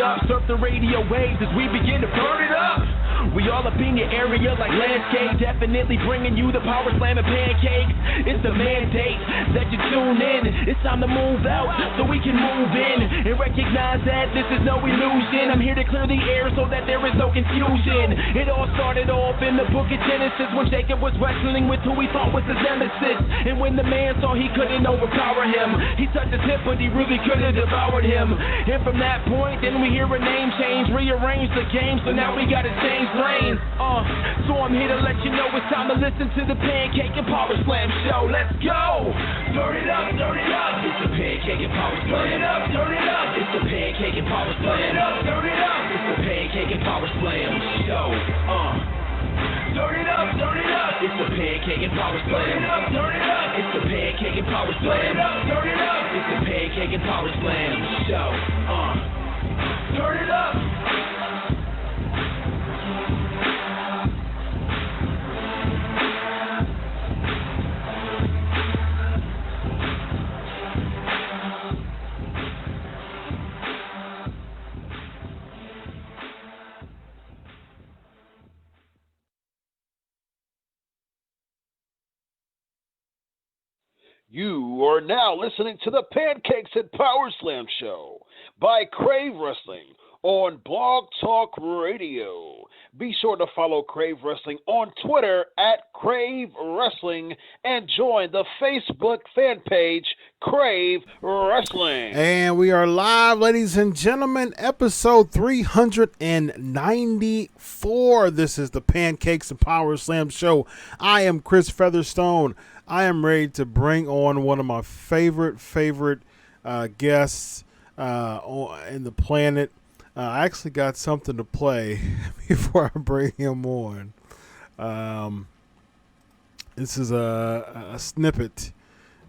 up, surf the radio waves as we begin to burn it up. We all up in your area like landscape, definitely bringing you the power slam and pancakes. It's the mandate that you tune in. It's time to move out so we can move in and recognize that this is no illusion. I'm here to clear the air so that there is no confusion. It all started off in the book of Genesis when Jacob was wrestling with who he thought was his nemesis. And when the man saw he couldn't overpower him, he touched his hip but he really could have devoured him. And from that point, then we hear a name change, rearrange the game, so now we gotta change lanes. So I'm here to let you know it's time to listen to the Pancake and Powerslam show. Let's go! Turn it up, turn it up. It's the Pancake and Powerslam. Turn it up, turn it up. It's the Pancake and Powerslam. Turn it up, turn it up. It's the Pancake and Powerslam show. Turn it up, turn it up. It's the Pancake and Powerslam. Turn it up, turn it up. It's the Pancake and Powerslam. Turn it up, turn it up. It's the Pancake and Powerslam show. Turn it up. You are now listening to the Pancakes and Powerslam show by Crave Wrestling on Blog Talk Radio. Be sure to follow Crave Wrestling on Twitter at Crave Wrestling and join the Facebook fan page Crave Wrestling. And we are live, ladies and gentlemen, episode 394. This is the Pancakes and Powerslam show. I am Chris Featherstone. I am ready to bring on one of my favorite guests in the planet. I actually got something to play before I bring him on. This is a snippet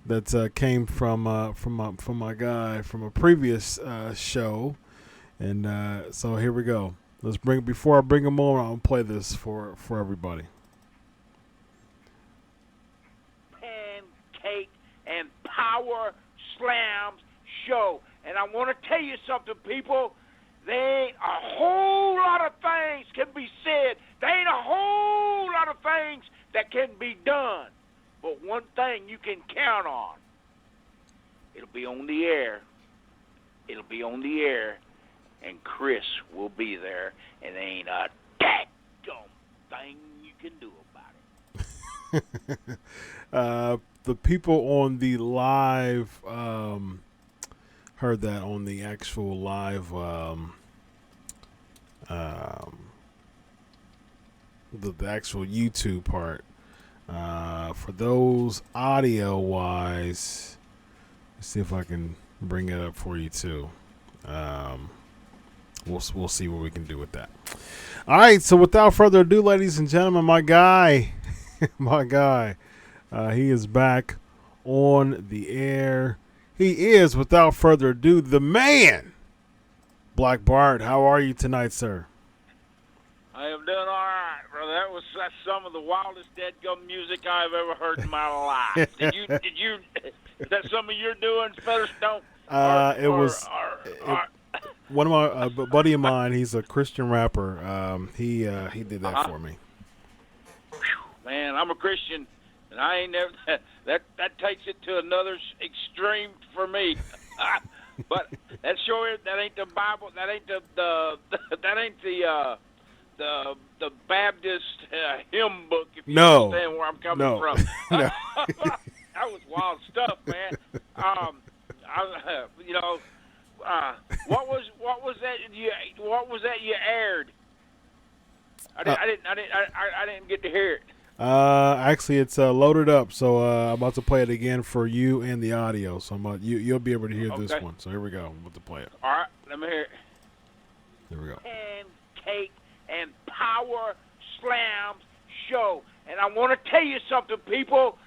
that came from my guy from a previous show, and so here we go. Before I bring him on, I'll play this for everybody. Pancake and Power Slams show. And I want to tell you something, people. There ain't a whole lot of things can be said. There ain't a whole lot of things that can be done. But one thing you can count on. It'll be on the air. It'll be on the air. And Chris will be there. And there ain't a dadgum thing you can do about it. The people on the live heard that on the actual live the actual YouTube part. For those audio wise, let's see if I can bring it up for you too. We'll see what we can do with that. All right, so without further ado, ladies and gentlemen, my guy, he is back on the air. He is, without further ado, the man, Black Bart. How are you tonight, sir? I am doing all right, brother. That's some of the wildest deadgum music I've ever heard in my life. Is that some of your doing, Featherstone? One of my buddy of mine. He's a Christian rapper. He did that for me. Man, I'm a Christian, and I ain't never. That takes it to another extreme for me. But that ain't the Bible. That ain't that ain't the Baptist hymn book. If you understand where I'm coming from. No. That was wild stuff, man. What was that you aired? I didn't get to hear it. Actually, it's loaded up, so I'm about to play it again for you and the audio. So you'll be able to hear this one. So here we go. I'm about to play it. All right, let me hear it. Here we go. Pancake and Power Slams show, and I want to tell you something, people.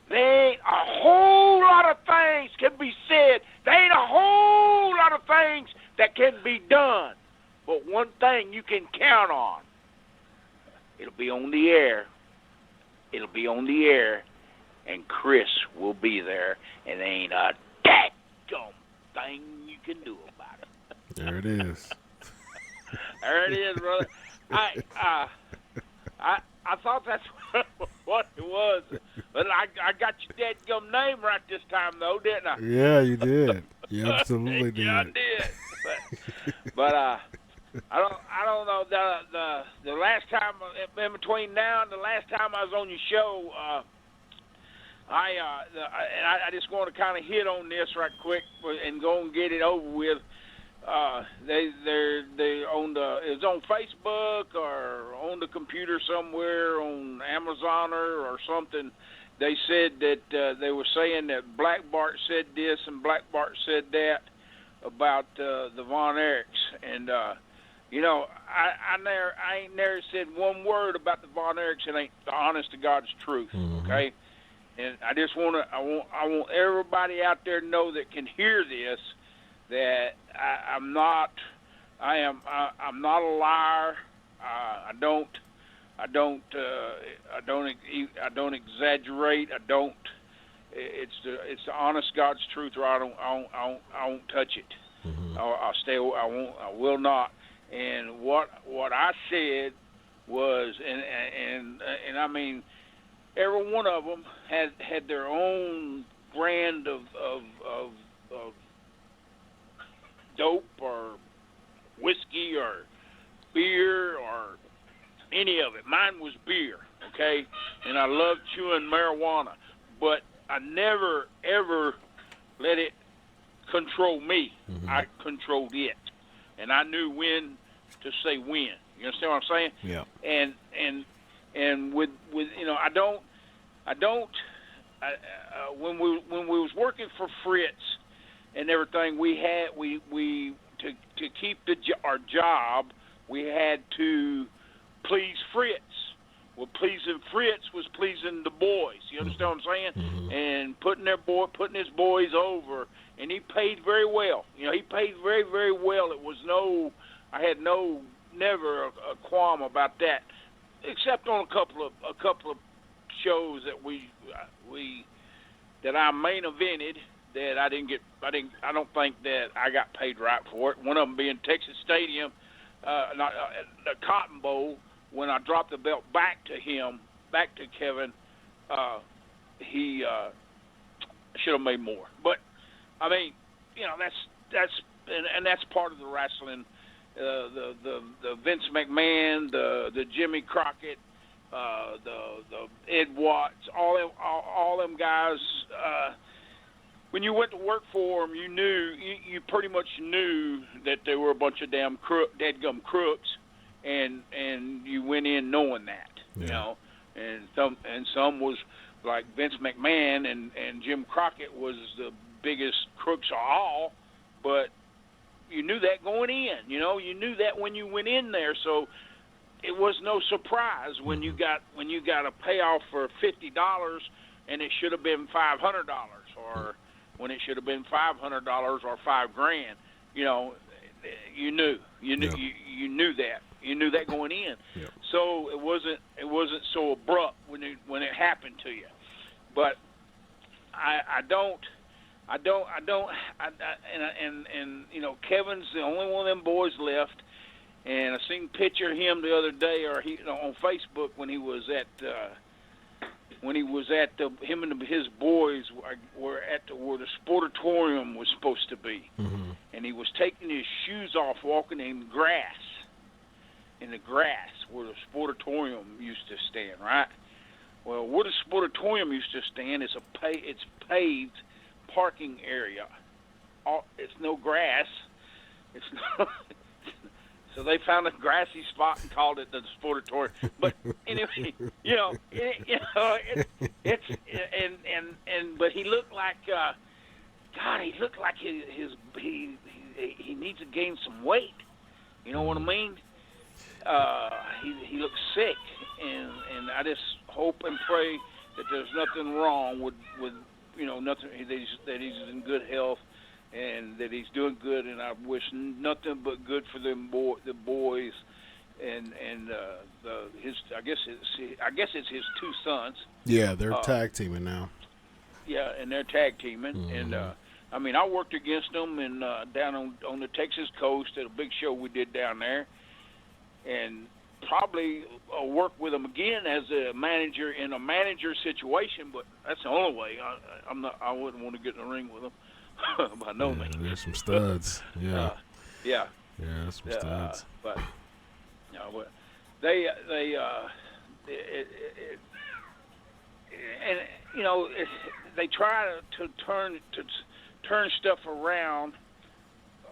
There ain't a whole lot of things can be said. There ain't a whole lot of things that can be done. But one thing you can count on. It'll be on the air. It'll be on the air, and Chris will be there, and there ain't a dadgum thing you can do about it. There it is. There it is, brother. I thought that's what it was, but I got your dadgum name right this time, though, didn't I? Yeah, you did. You absolutely did. Yeah, I did. But I don't know. The last time, in between now and the last time I was on your show, I just want to kind of hit on this right quick and go and get it over with. It's on Facebook or on the computer somewhere on Amazon or something. They said that they were saying that Black Bart said this and Black Bart said that about the Von Erichs, and you know, I ain't never said one word about the Von Erichs. It ain't the honest to God's truth. Mm-hmm. Okay, and I just want everybody out there to know that can hear this, that I'm not a liar. I don't exaggerate. It's the honest God's truth, or I won't touch it. Mm-hmm. I will not. And what I said was, and I mean, every one of them had their own brand of dope or whiskey or beer or any of it. Mine was beer, okay? And I love chewing marijuana, but I never, ever let it control me. Mm-hmm. I controlled it. And I knew when to say when. You understand what I'm saying? Yeah. And with you know, when we was working for Fritz and everything, we to keep our job, we had to please Fritz. Well, pleasing Fritz was pleasing the boys. You understand what I'm saying? Mm-hmm. And putting his boys over, and he paid very well. You know, he paid very, very well. I had never a qualm about that, except on a couple of shows that I main evented that I don't think that I got paid right for it. One of them being Texas Stadium, the Cotton Bowl. When I dropped the belt back to Kevin, he should have made more. But I mean, you know, that's part of the wrestling. The Vince McMahon, the Jimmy Crockett, the Ed Watts, all them guys. When you went to work for them, you pretty much knew that they were a bunch of deadgum crooks. And you went in knowing that, yeah. You know, and some was like Vince McMahon and Jim Crockett was the biggest crooks of all, but you knew that going in, you know, you knew that when you went in there, so it was no surprise when you got a payoff for $50 and it should have been $500, or when it should have been $500 or $5,000, you know, you knew that. You knew that going in, yep. So it wasn't so abrupt when it happened to you. But and you know, Kevin's the only one of them boys left, and I seen a picture of him the other day, or on Facebook when he was at him and his boys were at where the sportatorium was supposed to be, mm-hmm. and he was taking his shoes off, walking in the grass where the sportatorium used to stand, right? Well, where the sportatorium used to stand is it's paved parking area. It's no grass. It's no. So they found a grassy spot and called it the sportatorium. But anyway, you know, but he looked like he looked like he needs to gain some weight. You know what I mean? He looks sick, and I just hope and pray that there's nothing wrong with you know, nothing, that he's in good health and that he's doing good, and I wish nothing but good for the boys and I guess it's his two sons. Yeah, they're tag teaming now. Yeah, and they're tag teaming, mm-hmm. and I mean, I worked against them down on the Texas coast at a big show we did down there. probably work with him again as a manager in a manager situation. But that's the only way. I wouldn't want to get in the ring with him by no means. There's some studs. Yeah. Yeah, some studs. But they and they try to turn stuff around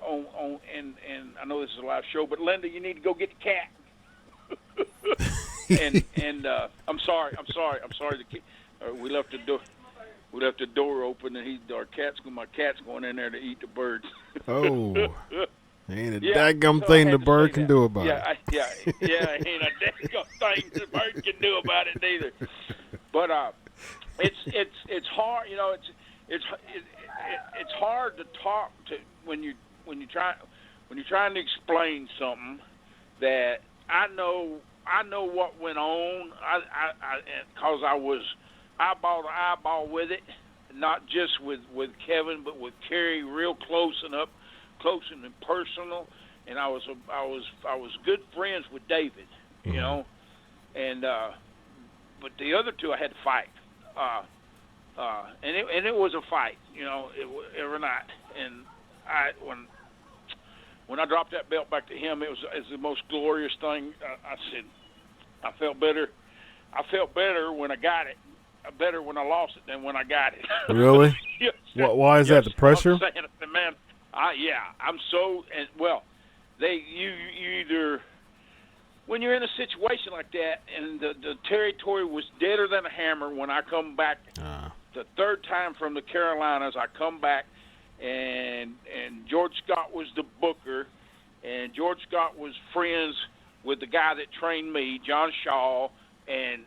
on and I know this is a live show, but Linda, you need to go get the cat. and I'm sorry. We left the door open, and my cat's going in there to eat the birds. Oh, ain't a daggum thing the bird can do about it. Yeah, ain't a daggum thing the bird can do about it neither. But it's hard, it's hard to talk to when you're trying to explain something that I know what went on. Because I was eyeball to eyeball with it, not just with Kevin, but with Kerry, real close and personal. And I was good friends with David, and but the other two I had to fight, and it was a fight, every night. And when I dropped that belt back to him, it was the most glorious thing. I said, I felt better when I got it. Better when I lost it than when I got it. Really? Yes. Why is that? The pressure? I'm saying, man, I'm so you either when you're in a situation like that, and the territory was deader than a hammer. When I come back the third time from the Carolinas, I come back, and George Scott was the booker, and George Scott was friends with the guy that trained me, John Shaw, and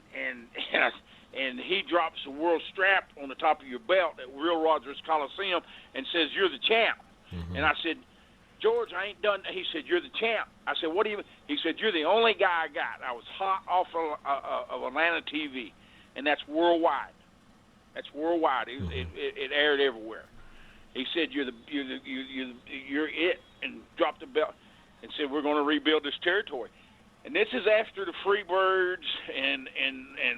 he drops the world strap on the top of your belt at Real Rogers Coliseum and says, "You're the champ." Mm-hmm. And I said, "George, I ain't done." He said, "You're the champ." I said, "What do you?" He said, "You're the only guy I got." I was hot off of Atlanta TV, and that's worldwide. That's worldwide. It aired everywhere. He said, "You're it," and dropped the belt and said, "We're going to rebuild this territory." And this is after the Freebirds and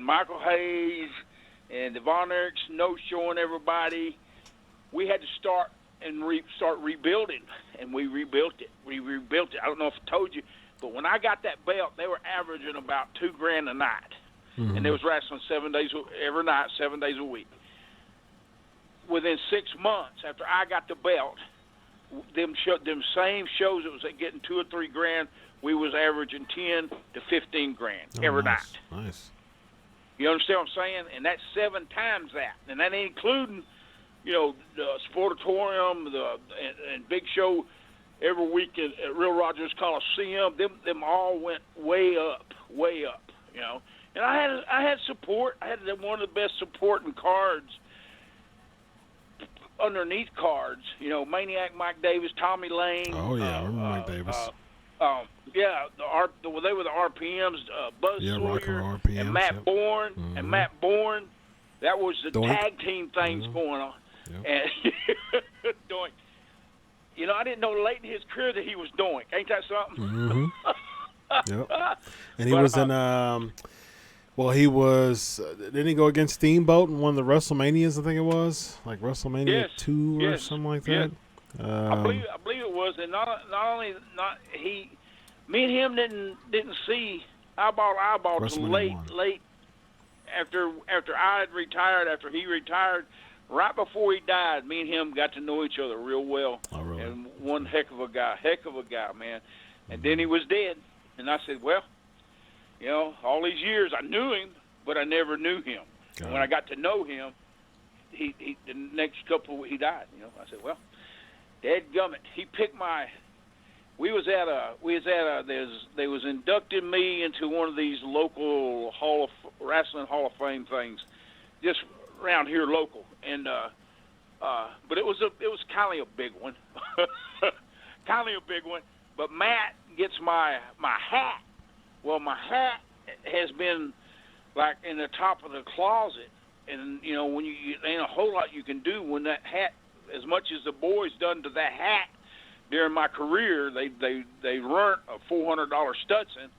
Michael Hayes and the Von Erichs no-showing everybody. We had to start rebuilding, and we rebuilt it. I don't know if I told you, but when I got that belt, they were averaging about $2,000 a night, and they was wrestling 7 days every night, 7 days a week. Within 6 months after I got the belt, them same shows that was getting $2,000 or $3,000. We was averaging 10 to 15 grand every night. Nice. You understand what I'm saying? And that's 7 times that, and that ain't including, the Sportatorium, and big show every week at Real Rogers Coliseum. Them all went way up. And I had support. I had one of the best supporting cards underneath cards. Maniac Mike Davis, Tommy Lane. Oh yeah, I remember Mike Davis. They were the RPMs, Buzz Sawyer RPMs, and Matt Bourne. Mm-hmm. And Matt Bourne, that was the Doink. tag team things going on. Yep. And Doink. I didn't know late in his career that he was Doink. Ain't that something? Mm-hmm. Yep. And he was in, he was, didn't he go against Steamboat in one of the WrestleManias, I think it was? Like WrestleMania 2 or something like that? I believe it was, and me and him didn't see eyeball to eyeball till late after I had retired. After he retired, right before he died, me and him got to know each other real well. Oh, really? And one heck of a guy, man. And then he was dead, and I said, well, all these years I knew him, but I never knew him. And when I got to know him, he the next couple of weeks he died. I said, well. Dadgummit, he picked they was inducting me into one of these local wrestling Hall of Fame things, just around here local, and but it was kind of a big one, But Matt gets my hat. Well, my hat has been like in the top of the closet, and when you ain't a whole lot you can do when that hat. As much as the boys done to that hat, during my career, they weren't a $400 Stetson,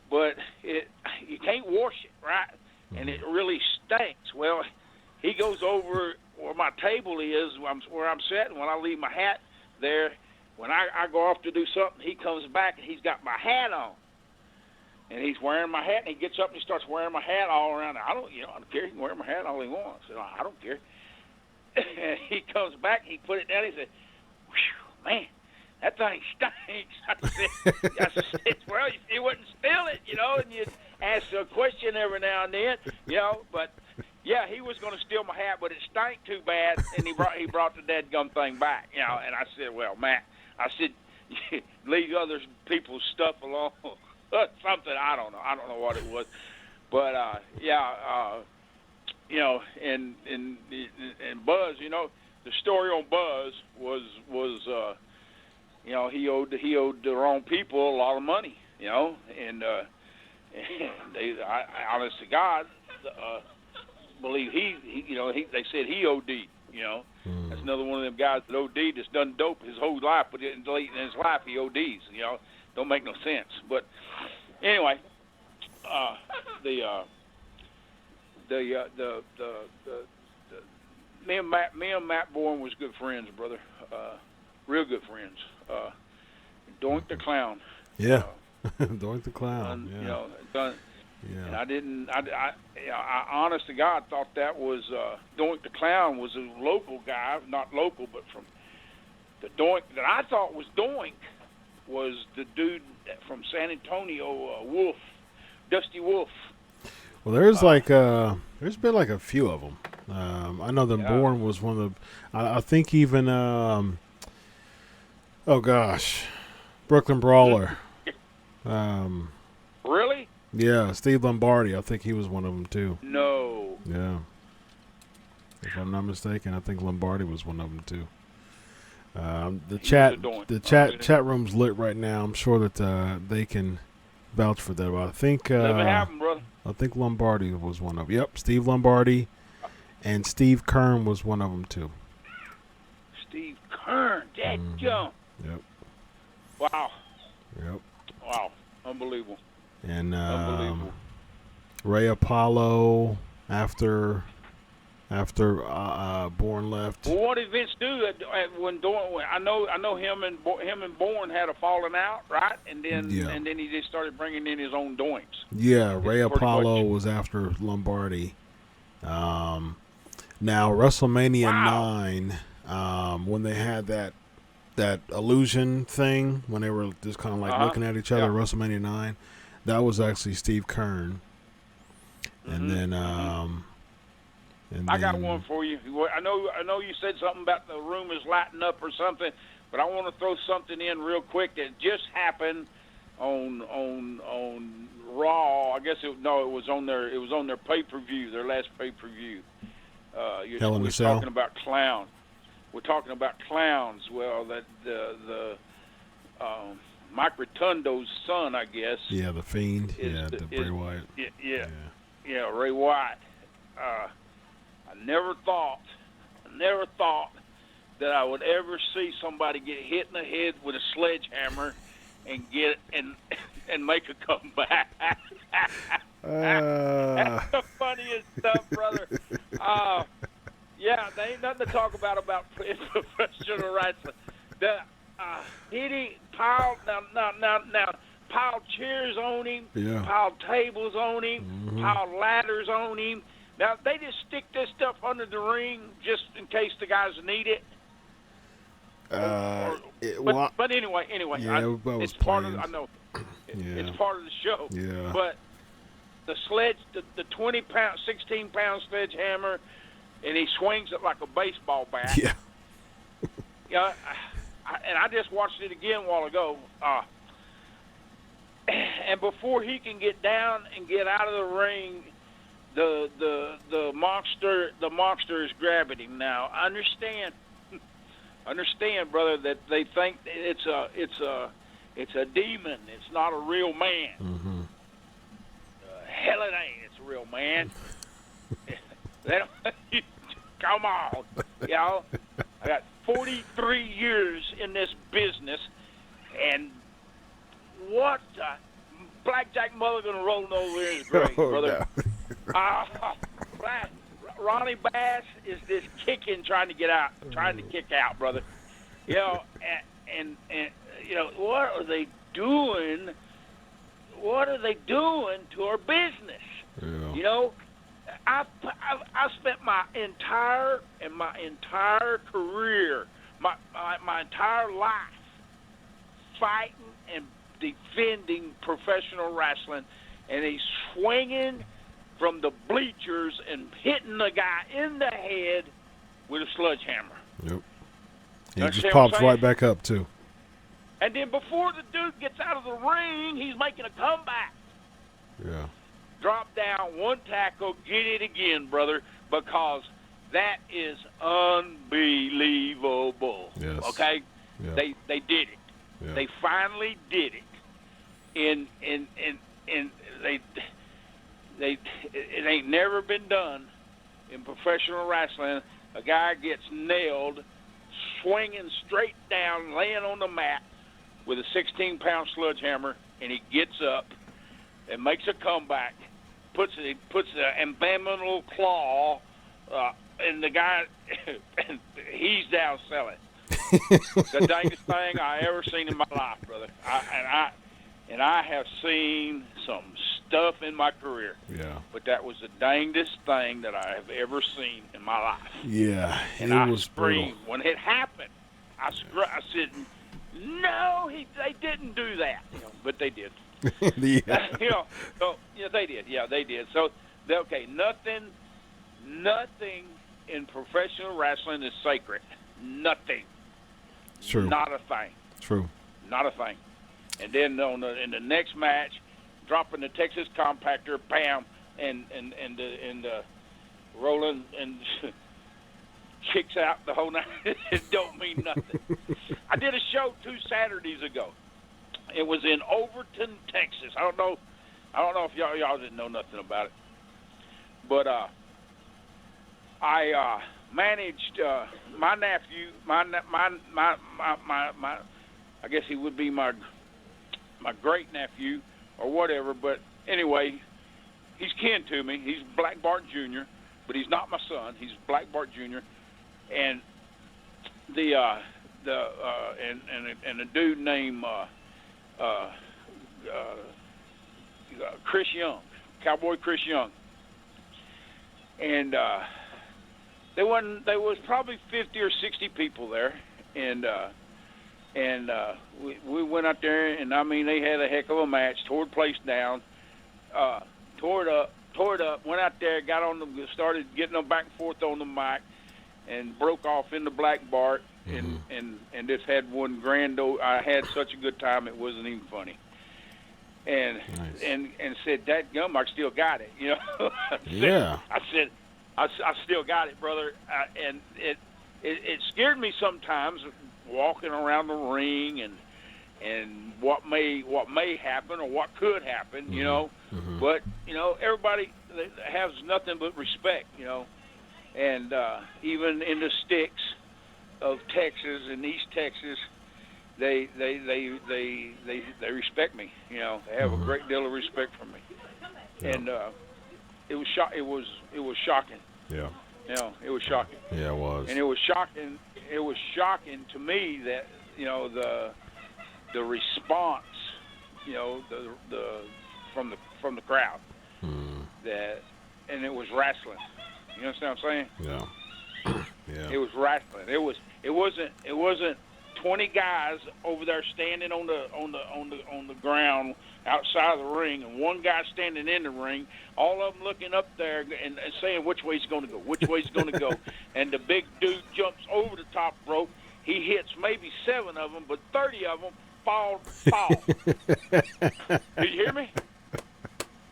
but you can't wash it, right? And it really stinks. Well, he goes over where my table is, where I'm sitting. When I leave my hat there, when I go off to do something, he comes back and he's got my hat on. And he's wearing my hat, and he gets up and he starts wearing my hat all around. I don't care. He can wear my hat all he wants. I said, I don't care. And he comes back, he put it down. He said, "Whew, man, that thing stinks." I said, well, you wouldn't steal it, and you'd ask a question every now and then, But yeah, he was going to steal my hat, but it stank too bad, and he brought the dadgum thing back, And I said, well, Matt, leave other people's stuff alone. Something, I don't know what it was, but and Buzz, the story on Buzz was he owed the wrong people a lot of money, and I honest to God believe they said he OD'd, That's another one of them guys that OD'd that's done dope his whole life, but in his life he ODs, Don't make no sense. But anyway, me and Matt Bourne was good friends, brother. Real good friends. Doink the Clown. Yeah. Doink the Clown. And I honest to God thought that was Doink the Clown was a local guy, not local, but from the Doink that I thought was Doink was the dude from San Antonio, Wolf, Dusty Wolf. Well, there's there's been like a few of them. I know that Bourne was one of the. I think even Brooklyn Brawler. Really? Yeah, Steve Lombardi. I think he was one of them too. No. Yeah. If I'm not mistaken, I think Lombardi was one of them too. The chat room's lit right now. I'm sure that they can vouch for that. But I think brother. I think Lombardi was one of them. Yep, Steve Lombardi, and Steve Kern was one of them too. Steve Kern, jump. Yep. Wow. Yep. Wow, unbelievable. And Ray Apollo after Bourne left. Well, what did Vince do when Bourne? I know him and Bourne had a falling out, right? And then he just started bringing in his own doinks. Yeah, Ray Apollo was after Lombardi. Now WrestleMania 9, when they had that illusion thing, when they were just kind of like looking at each other, WrestleMania 9, that was actually Steve Kern. And then I got one for you. I know you said something about the room is lighting up or something, but I want to throw something in real quick that just happened on Raw. I guess it was on their pay-per-view, their last pay-per-view. Hell in a Cell. Talking about clown. We're talking about clowns. Well, that the Mike Rotundo's son, I guess. Yeah, the Fiend. Bray Wyatt. Yeah, Ray Wyatt. I never thought that I would ever see somebody get hit in the head with a sledgehammer and make a comeback. That's the funniest stuff, brother. There ain't nothing to talk about professional wrestling. He piled piled chairs on him, piled tables on him, piled ladders on him. Now, they just stick this stuff under the ring just in case the guys need it. But anyway, it's part of. I know it's part of the show. Yeah. But the 20-pound, 16-pound sledgehammer, and he swings it like a baseball bat. Yeah. And I just watched it again a while ago. And before he can get down and get out of the ring, the monster is grabbing him. Now, understand, brother, that they think it's a demon. It's not a real man. Mm-hmm. Hell, it ain't. It's a real man. They don't, come on, I 43 years in this business, and what Blackjack Mulligan rolling over there is great, brother. No. Ronnie Bass is this kicking, trying to kick out, brother. You know, and you know, what are they doing? What are they doing to our business? Yeah. You know, I spent my entire career, my entire life, fighting and defending professional wrestling, and he's swinging from the bleachers and hitting the guy in the head with a sledgehammer. Yep. He just pops right back up, too. And then before the dude gets out of the ring, he's making a comeback. Yeah. Drop down, one tackle, get it again, brother, because that is unbelievable. Yes. Okay? Yeah. They did it. Yeah. They finally did it. And it ain't never been done in professional wrestling. A guy gets nailed, swinging straight down, laying on the mat with a 16-pound sledgehammer, and he gets up and makes a comeback, puts an abominable claw in the guy, and he's down selling. The dangest thing I ever seen in my life, brother. I have seen some stuff in my career. Yeah. But that was the dangest thing that I have ever seen in my life. Yeah. And I screamed brutal. when it happened. I said, "No, they didn't do that." You know, but they did. Yeah. They did. Yeah, they did. So, okay, nothing in professional wrestling is sacred. Nothing. It's true. Not a thing. True. Not a thing. And then in the next match, dropping the Texas compactor, bam, and rolling and kicks out the whole night. It don't mean nothing. I did a show 2 Saturdays ago. It was in Overton, Texas. I don't know if y'all didn't know nothing about it, but I managed my nephew, my I guess he would be my great nephew or whatever, but anyway, he's kin to me. He's Black Bart Jr., but he's not my son. He's Black Bart Jr. And a dude named Chris Young, Cowboy Chris Young, and there was probably 50 or 60 people there, and we went out there, and I mean, they had a heck of a match, tore the place down, tore it up, went out there, started getting them back and forth on the mic, and broke off into Black Bart, and just had one grand I had such a good time, it wasn't even funny. And nice. and said, "Dadgum, I still got it," you know. Yeah. I said, I still got it, brother. And it scared me sometimes walking around the ring and what may happen or what could happen, you know. Mm-hmm. But you know, everybody has nothing but respect, you know. And even in the sticks of Texas and East Texas, they respect me. You know, they have a great deal of respect for me. Yeah. And it was shocking. Yeah. You know, it was shocking. Yeah, it was. And it was shocking. It was shocking to me that, you know, the response, you know, the from the crowd. And it was wrestling. You understand what I'm saying? Yeah. Yeah. It was wrestling. It wasn't 20 guys over there standing on the ground outside of the ring, and one guy standing in the ring. All of them looking up there and saying which way he's going to go, which way he's going to go. And the big dude jumps over the top rope. He hits maybe 7 of them, but 30 of them fall. Did you hear me,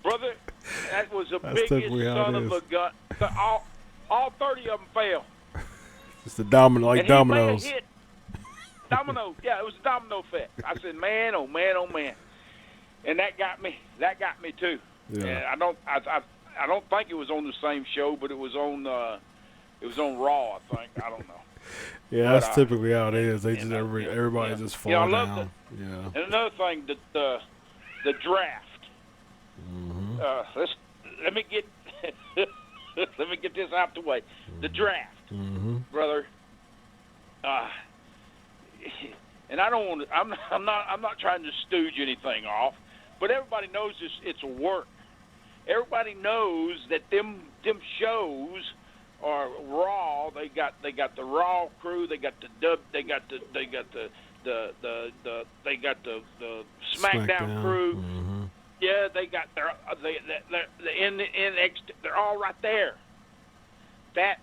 brother? That was the biggest son of a gun. All 30 of them fell. It's the domino, like and dominoes. Hit. Domino, yeah, it was a domino effect. I said, man, oh man, oh man, and that got me. That got me too. Yeah. And I don't think it was on the same show, but it was on Raw. I think, I don't know. Yeah, that's typically how it is. They just everybody just fall down. And another thing, the draft. Mm-hmm. Let me get this out the way. The draft, brother. And I don't want to. I'm not trying to stooge anything off, but everybody knows it's a work. Everybody knows that them shows are Raw. They got the Raw crew. They got the SmackDown crew. Mm-hmm. Yeah, they got the NXT. They're all right there. That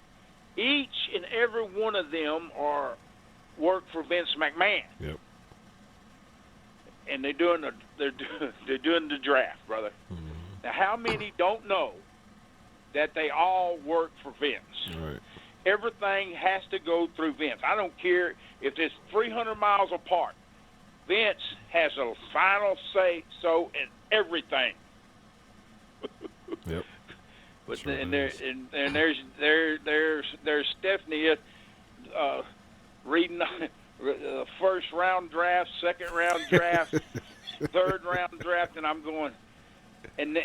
each and every one of them are work for Vince McMahon. Yep. And they're doing the draft, brother. Mm-hmm. Now, how many don't know that they all work for Vince? Right. Everything has to go through Vince. I don't care if it's 300 miles apart. Vince has a final say so in everything. Yep. But Sure and there's Stephanie reading the first round draft, second round draft, third round draft, and I'm going. And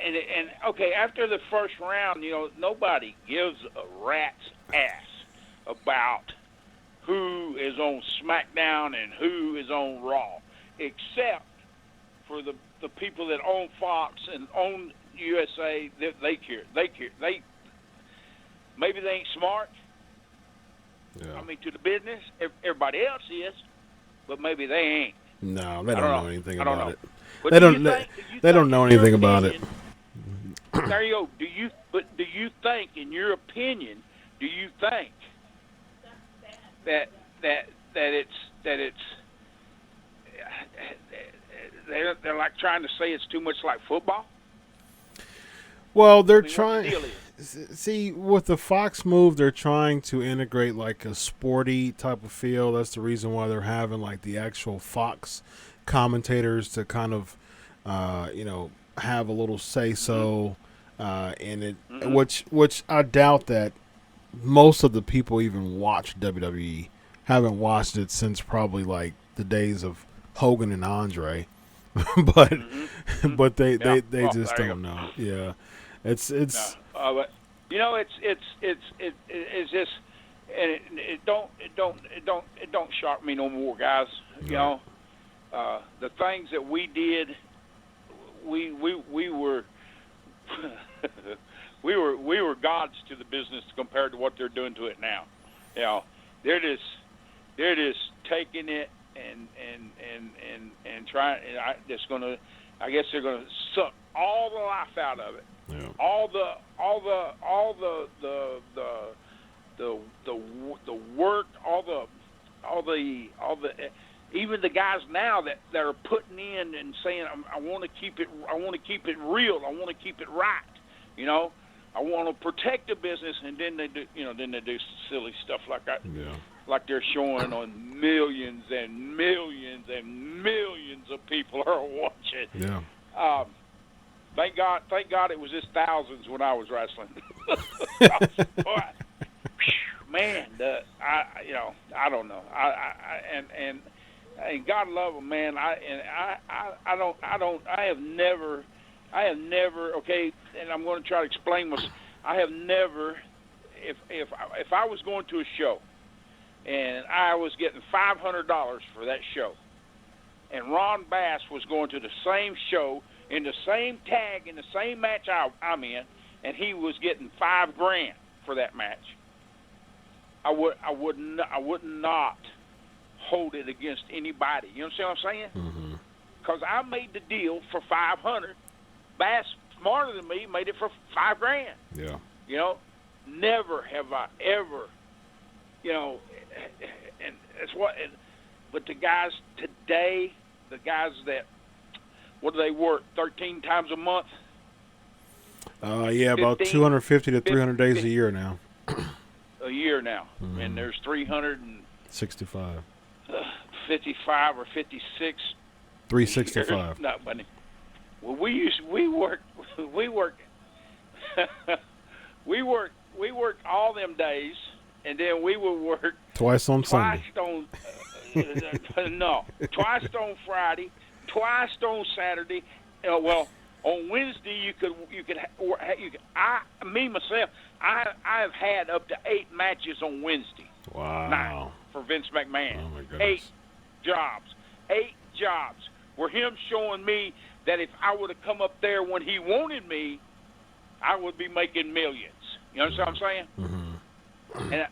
okay, after the first round, nobody gives a rat's ass about who is on SmackDown and who is on Raw, except for the people that own Fox and own USA. They care. They maybe they ain't smart. Yeah. I mean, to the business, everybody else is, but maybe they ain't. No, they don't know anything about it. But they don't know anything about it. There you go. Do you think, in your opinion, do you think that it's they're like trying to say it's too much like football? Well, they're What the trying. deal is? See, with the Fox move, they're trying to integrate like a sporty type of feel. That's the reason why they're having like the actual Fox commentators to kind of, have a little say so in it. Mm-hmm. Which I doubt that most of the people even watch WWE. Haven't watched it since probably like the days of Hogan and Andre, but they just don't know. Yeah, it's. But it's just, and it don't shock me no more, guys. You know, the things that we did, we were we were gods to the business compared to what they're doing to it now. You know, they're just taking it and trying. I guess they're gonna suck all the life out of it. Yeah. All the work, all the even the guys now that are putting in and saying, I want to keep it real, I want to keep it right, I want to protect the business, and then they do, silly stuff like that. Yeah. Like they're showing on millions and millions and millions of people are watching. Yeah. Thank God it was just thousands when I was wrestling. Boy, man, I don't know. And God love them, man. I have never, okay, and I'm going to try to explain myself. I have never, if I was going to a show and I was getting $500 for that show, and Ron Bass was going to the same show in the same tag in the same match I'm in, and he was getting $5,000 for that match, I would not hold it against anybody. You understand what I'm saying? Mm-hmm. Because I made the deal for $500. Bass, smarter than me, made it for $5,000. Yeah. Never have I ever, and that's what. But the guys today, the guys that, what do they work 13 times a month? Yeah, about 250 to 300 days a year now. A year now, and there's 365. 55 or 56. 365. No, buddy. Well, we work we work all them days, and then we would work Twice on Sunday. Twice on Friday, twice on Saturday. On Wednesday you could. Myself, I have had up to 8 matches on Wednesday. Wow. Night for Vince McMahon. Oh my goodness. 8 jobs. Were him showing me that if I would have come up there when he wanted me, I would be making millions. You understand what I'm saying? Mm-hmm. And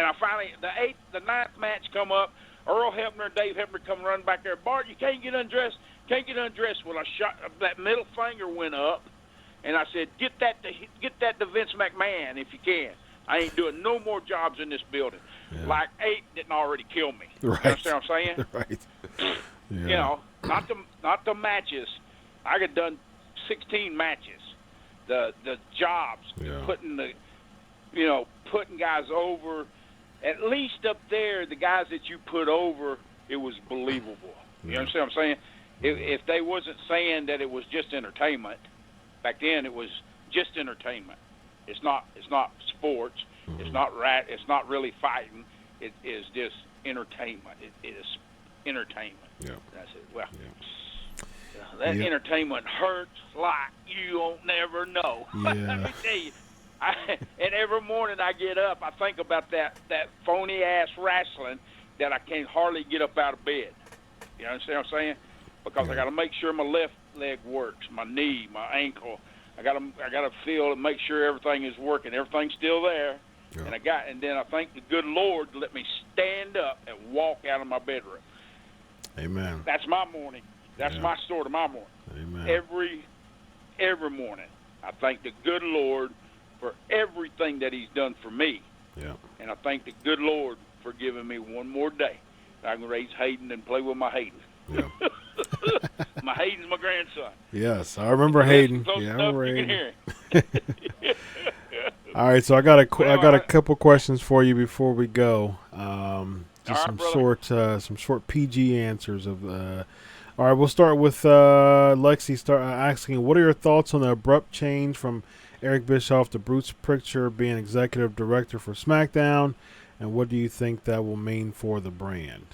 I finally, the 9th match come up. Earl Hebner, Dave Hebner come running back there. Bart, you can't get undressed. Well, I shot, that middle finger went up, and I said, get that to Vince McMahon if you can. I ain't doing no more jobs in this building. Yeah. Like 8 didn't already kill me. Right. You understand what I'm saying? Right. Yeah. You know, not the matches. I got done 16 matches. The jobs, Yeah. putting guys over. At least up there, the guys that you put over, it was believable. You Yeah. understand what I'm saying? If they wasn't saying that it was just entertainment, back then it was just entertainment. It's not sports. Mm-hmm. It's not really fighting. It is just entertainment. It is entertainment. Yeah. And I said, well, Yeah. that Yeah. entertainment hurts like you won't never know. Yeah. Let me tell you. And every morning I get up, I think about that phony ass wrestling that I can't hardly get up out of bed. You understand what I'm saying? Because I got to make sure my left leg works, my knee, my ankle. I got to feel and make sure everything is working. Everything's still there. Yeah. And then I thank the good Lord to let me stand up and walk out of my bedroom. Amen. That's my morning. That's my story to my morning. Amen. Every morning, I thank the good Lord for everything that he's done for me. Yeah. And I thank the good Lord for giving me one more day. I can raise Hayden and play with my Hayden. Yeah. My Hayden's my grandson. Yes, I remember Hayden. Close Yeah, I enough remember you Hayden. can hear him. All right, so I got a couple questions for you before we go. Just All right, some short PG answers of. All right, we'll start with Lexi. Asking, what are your thoughts on the abrupt change from Eric Bischoff to Bruce Prichard being executive director for SmackDown, and what do you think that will mean for the brand?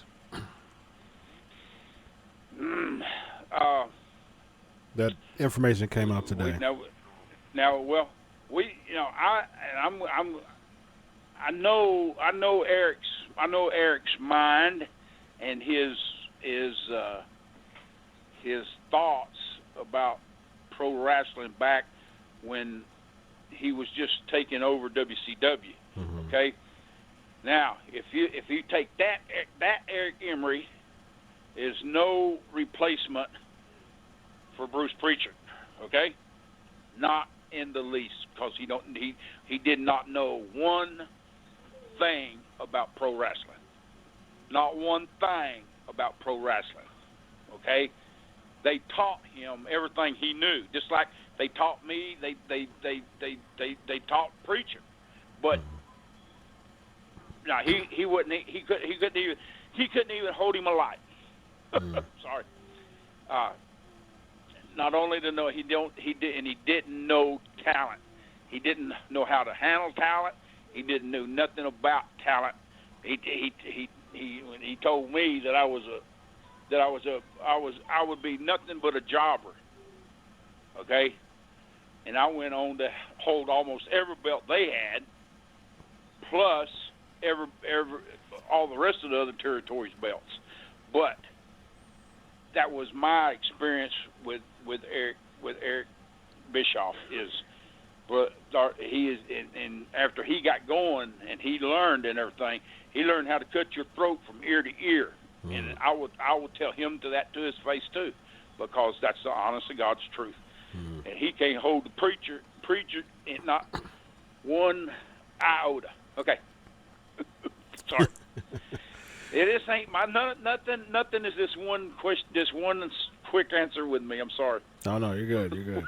That information came out today. I know Eric's mind and his thoughts about pro wrestling back when he was just taking over WCW. Mm-hmm. Okay. Now, if you take that Eric Emery is no replacement for Bruce Prichard. Okay, not in the least, because he did not know one thing about pro wrestling. Not one thing about pro wrestling. Okay, they taught him everything he knew, just like they taught me. They taught Prichard, but no, he wouldn't. He couldn't even hold him a light. Sorry. Not only to know he didn't know talent. He didn't know how to handle talent. He didn't know nothing about talent. He told me that I would be nothing but a jobber. Okay, and I went on to hold almost every belt they had, plus all the rest of the other territories belts. But that was my experience with Eric Bischoff. He is, and after he got going and he learned and everything, he learned how to cut your throat from ear to ear. And I would tell him that to his face too, because that's the honest to God's truth. And he can't hold the preacher in not one iota. Okay. Sorry. This ain't my nothing is this one question, this one quick answer with me. I'm sorry. No, you're good. You're good.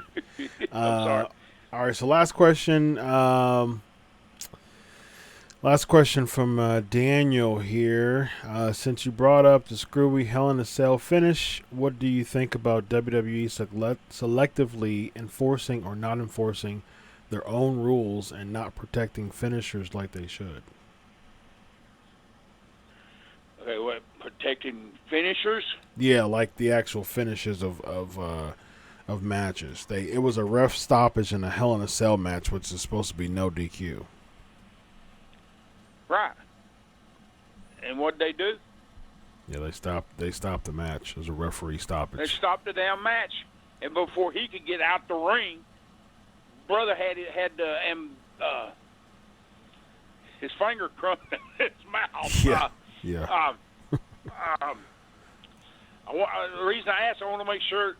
I'm sorry. All right, so last question. Last question from Daniel here. Since you brought up the screwy Hell in a Cell finish, what do you think about WWE selectively enforcing or not enforcing their own rules and not protecting finishers like they should? Okay, what, protecting finishers? Yeah, like the actual finishes of matches. It was a ref stoppage in a Hell in a Cell match, which is supposed to be no DQ. Right. And what'd they do? Yeah, they stopped the match. It was a referee stoppage. They stopped the damn match, and before he could get out the ring, brother had his finger crumbed in his mouth. Yeah. The reason I asked, I want to make sure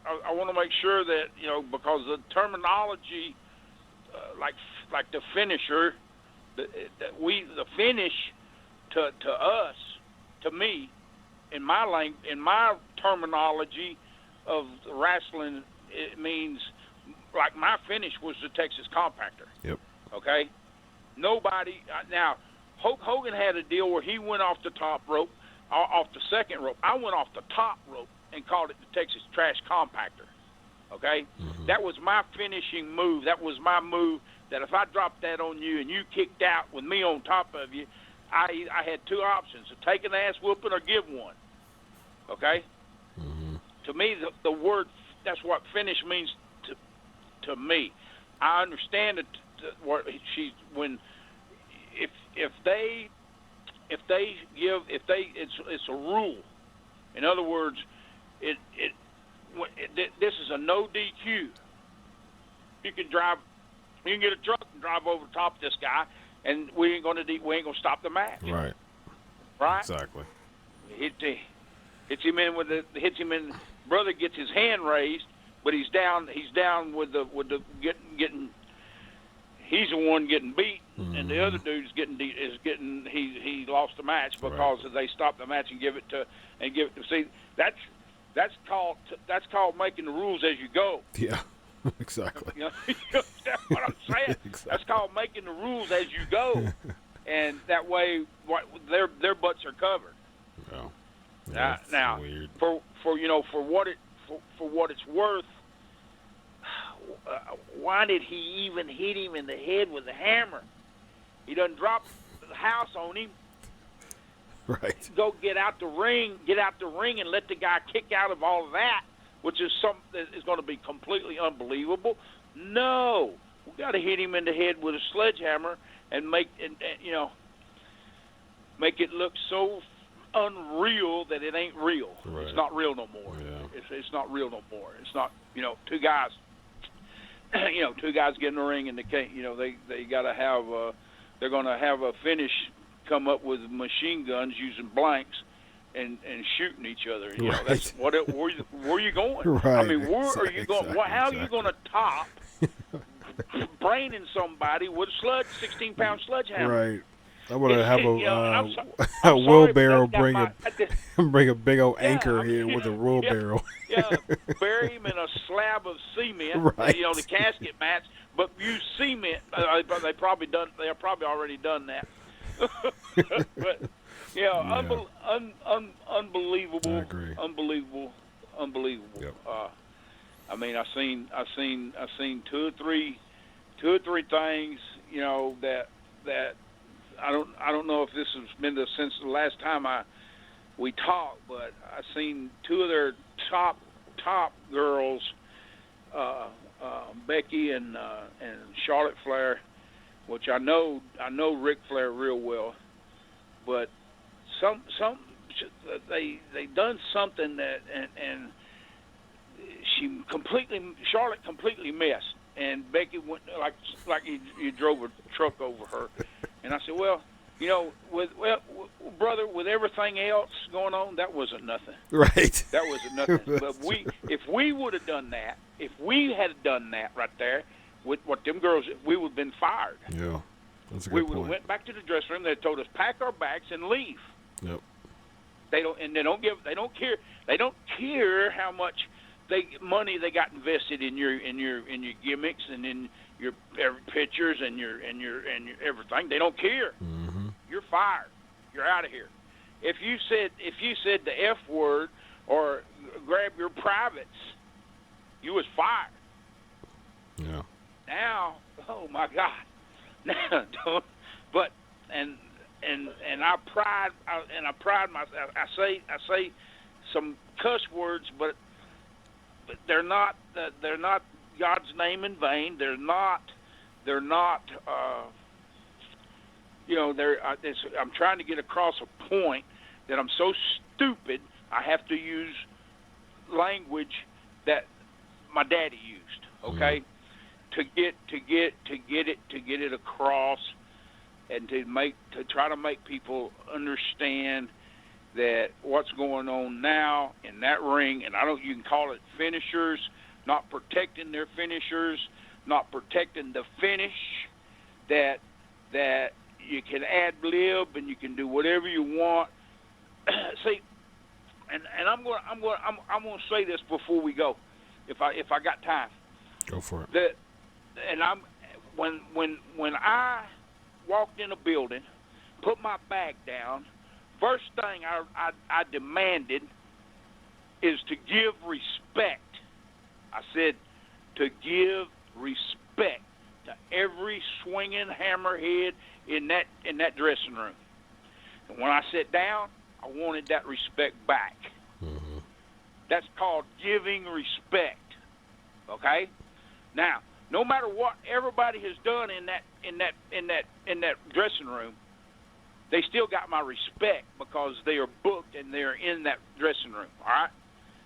that, you know, because the terminology, like the finisher, the finish to us, to me, in my terminology of wrestling, it means, like, my finish was the Texas Compactor. Yep. Okay. Nobody now. Hulk Hogan had a deal where he went off the top rope, off the second rope. I went off the top rope and called it the Texas Trash Compactor. Okay? Mm-hmm. That was my finishing move. That was my move that if I dropped that on you and you kicked out with me on top of you, I had two options, to take an ass whooping or give one. Okay? Mm-hmm. To me, the word, that's what finish means to me. I understand it. It's a rule. In other words, this is a no DQ. You can get a truck and drive over the top of this guy, and we ain't gonna stop the match. Right. Right. Exactly. Hits him in. Brother gets his hand raised, but he's down with the getting. He's the one getting beat, and the other dude's he lost the match because they stopped the match and give it to. See, that's called making the rules as you go. Yeah, exactly. You understand what I'm saying? Exactly. That's called making the rules as you go, and that way their butts are covered. Well, now weird. for what it's worth. Why did he even hit him in the head with a hammer? He doesn't drop the house on him. Right. Go get out the ring, and let the guy kick out of all of that, which is something that is going to be completely unbelievable. No, we got to hit him in the head with a sledgehammer and make it look so unreal that it ain't real. Right. It's not real no more. Yeah. It's not real no more. It's not, two guys. Two guys get in the ring, and they got to have. They're going to have a finish come up with machine guns using blanks and shooting each other. Right. That's where you going? Right. I mean, where are you going? Exactly. How are you going to top braining somebody with a 16-pound sledgehammer? Right. I want to have a wheelbarrow bring a big old anchor here with a wheelbarrow. Bury him in a slab of cement. Right. The casket match, but use cement. They probably already done that. But unbelievable. I agree. Unbelievable. Yep. I mean, I've seen two or three things. That. I don't know if this has been since the last time we talked, but I've seen two of their top girls, Becky and Charlotte Flair, which I know Ric Flair real well, but they done something that and Charlotte completely missed, and Becky went like you drove a truck over her. And I said, brother, with everything else going on, that wasn't nothing. Right. That wasn't nothing. But if we would have done that, if we had done that right there with what them girls, we would have been fired. Yeah, that's a good point. We would have went back to the dressing room. They told us pack our bags and leave. Yep. They don't care how much money they got invested in your gimmicks and in your pictures and your everything. They don't care. Mm-hmm. You're fired. You're out of here. If you said the F word or grab your privates, you was fired. Yeah. Now, oh my God. Now, but I pride myself. I say some cuss words, but they're not God's name in vain. They're not. I'm trying to get across a point that I'm so stupid I have to use language that my daddy used. Okay, to get it across, and to try to make people understand that what's going on now in that ring, and you can call it finishers, not protecting their finishers, not protecting the finish, that you can ad-lib and you can do whatever you want. See, and I'm going to say this before we go, if I got time. Go for it. When I walked in a building, put my bag down, first thing I demanded is to give respect. I said to give respect to every swinging hammerhead in that dressing room. And when I sat down, I wanted that respect back. Mm-hmm. That's called giving respect. Okay? Now, no matter what everybody has done in that dressing room, they still got my respect because they are booked and they're in that dressing room. All right?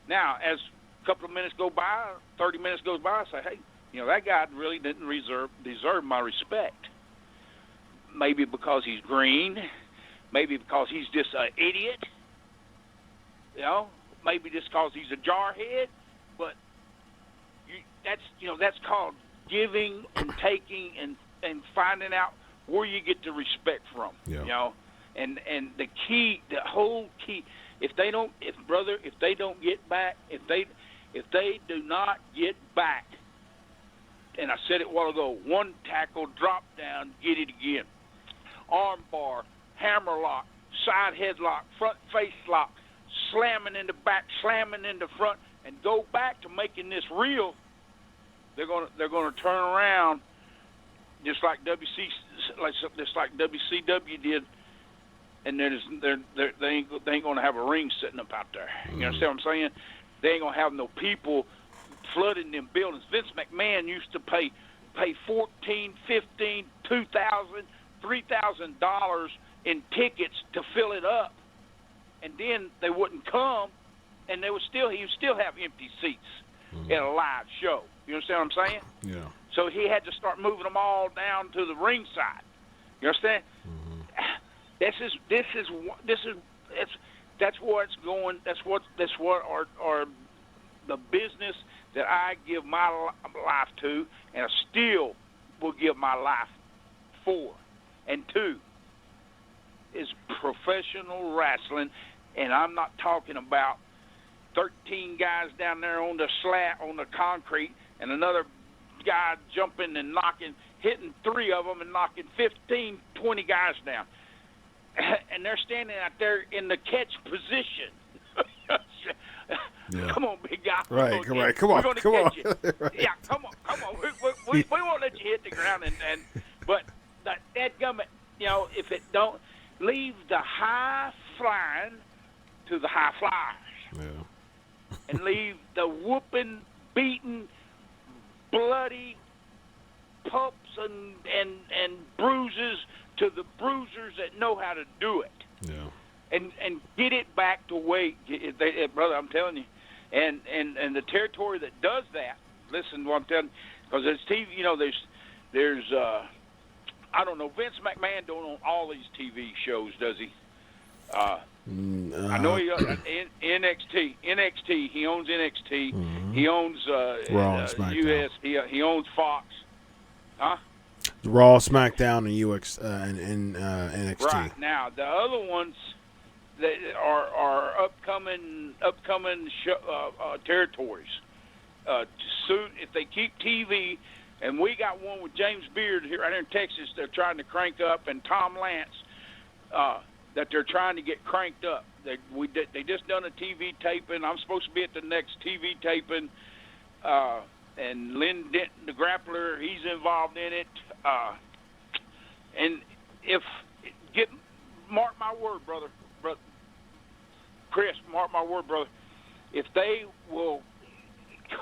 Now, as a couple of minutes go by, 30 minutes goes by, I say, hey, that guy really didn't deserve my respect. Maybe because he's green. Maybe because he's just an idiot. Maybe just because he's a jarhead. But that's called giving and taking and finding out where you get the respect from. Yeah. And the whole key, if they don't get back, if they do not get back, and I said it a while ago, one tackle, drop down, get it again. Arm bar, hammer lock, side headlock, front face lock, slamming in the back, slamming in the front, and go back to making this real. They're gonna turn around just like WCW did, and they ain't gonna have a ring sitting up out there. You understand what I'm saying? They ain't gonna have no people flooding them buildings. Vince McMahon used to pay $14, $15, $2,000, $3,000 in tickets to fill it up, and then they wouldn't come, and he would still have empty seats at a live show. You understand what I'm saying? Yeah. So he had to start moving them all down to the ringside. You understand? Mm-hmm. That's where it's going. That's what our the business that I give my life to, and I still will give my life for. And two is professional wrestling, and I'm not talking about 13 guys down there on the concrete, and another guy jumping and hitting 3 of them and knocking 15, 20 guys down. And they're standing out there in the catch position. Yeah. Come on, big guy. Right, come on. We're going to catch you. Right. Yeah, come on. We won't let you hit the ground. But that gummit, if it don't, leave the high flying to the high flyers. Yeah. And leave the whooping, beating, bloody pups and bruises to the bruisers that know how to do it. Yeah. And get it back to weight, brother. I'm telling you, and the territory that does that. Listen to what I'm telling you, because there's TV. There's I don't know. Vince McMahon don't own all these TV shows, does he? I know he NXT. NXT. He owns NXT. Mm-hmm. He owns Raw, SmackDown. US. He owns Fox. Huh? Raw, SmackDown, and NXT. Right. Now the other ones that are upcoming territories. Soon, if they keep TV, and we got one with James Beard here right here in Texas, they're trying to crank up, and Tom Lance, that they're trying to get cranked up. They just done a TV taping. I'm supposed to be at the next TV taping, and Lynn Denton, the grappler, he's involved in it. And if mark my word, brother. Chris, mark my word, brother. If they will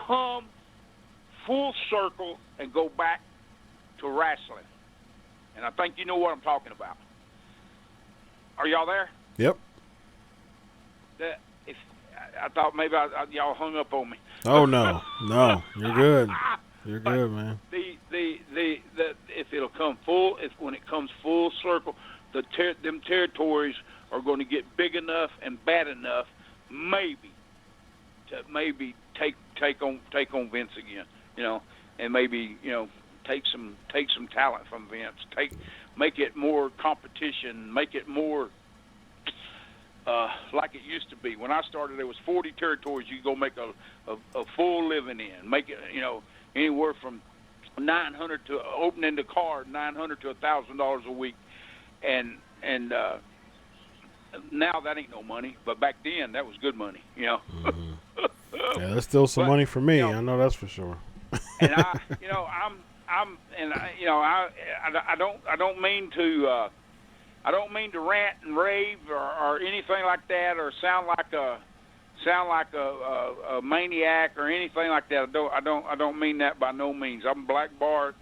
come full circle and go back to wrestling, and I think you know what I'm talking about. Are y'all there? Yep. I thought maybe y'all hung up on me. Oh no, you're good. You're good, man. If it'll come when it comes full circle, them territories are going to get big enough and bad enough, maybe take on Vince again, and maybe take some talent from Vince, make it more competition, make it more like it used to be. When I started, there was 40 territories you could go make a full living in, make it anywhere from $900 to opening the card $900 to $1,000 a week, and now that ain't no money, but back then that was good money, Mm-hmm. Yeah, there's still some money for me. I know that's for sure. And I don't mean to rant and rave or anything like that, or sound like a maniac or anything like that. I don't mean that by no means. I'm Black Bart,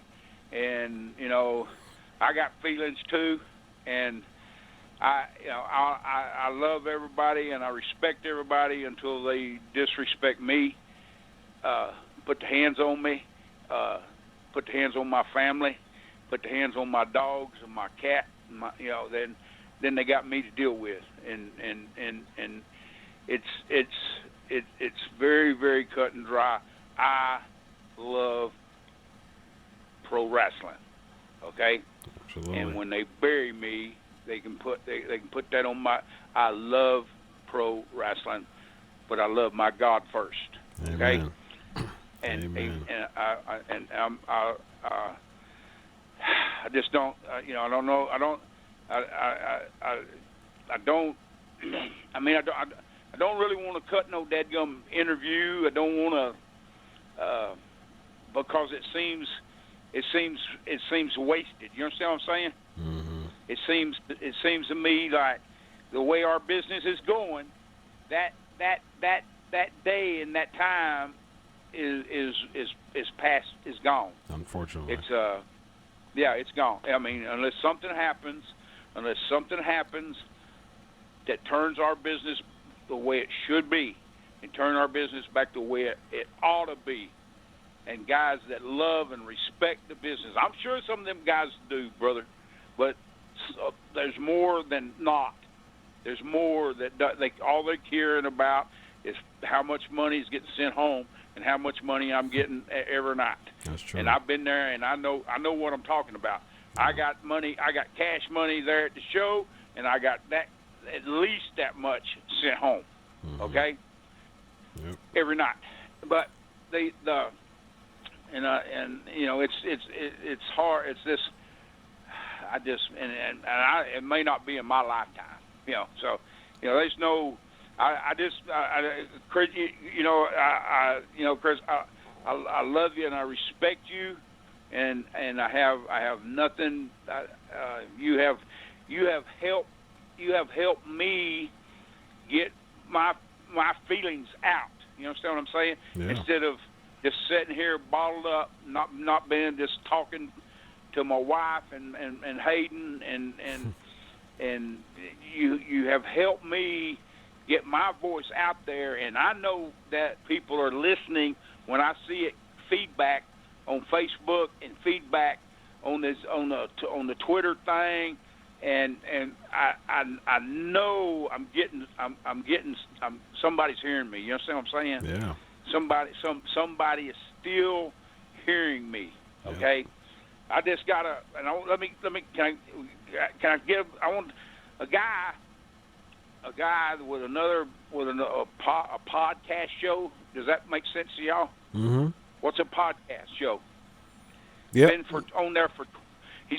and I got feelings too, and I love everybody and I respect everybody until they disrespect me, put the hands on me, put the hands on my family, put the hands on my dogs and my cat, and then they got me to deal with, and it's very, very cut and dry. I love pro wrestling, okay? Absolutely. And when they bury me, they can put that on my. I love pro wrestling, but I love my God first. Okay. Amen. Amen. I just don't. I don't know. I don't. I mean, I don't really want to cut no dadgum interview. I don't want to because it seems wasted. You understand what I'm saying? Mm-hmm. It seems to me like the way our business is going, that day and that time is past, is gone. Unfortunately, it's gone. I mean, unless something happens that turns our business the way it should be, and turn our business back the way it ought to be, and guys that love and respect the business. I'm sure some of them guys do, brother, but there's more than not. There's more that all they're caring about is how much money is getting sent home and how much money I'm getting every night. That's true. And I've been there, and I know what I'm talking about. I got money. I got cash money there at the show, and I got that at least that much sent home. Mm-hmm. Okay. Yep. Every night, but it's hard. It's this. It may not be in my lifetime, So, there's no. Chris, Chris, I love you and I respect you, and I have nothing. You have helped me get my feelings out. You understand what I'm saying? Yeah. Instead of just sitting here bottled up, not being just talking to my wife and Hayden and you have helped me get my voice out there, and I know that people are listening when I see it, feedback on Facebook and feedback on the Twitter thing, and I know I'm getting somebody's hearing me. You understand what I'm saying? Yeah. Somebody is still hearing me. Okay. Yeah. I just gotta, and can I give? I want a guy with a podcast show. Does that make sense to y'all? Mm-hmm. What's a podcast show? Yeah. He's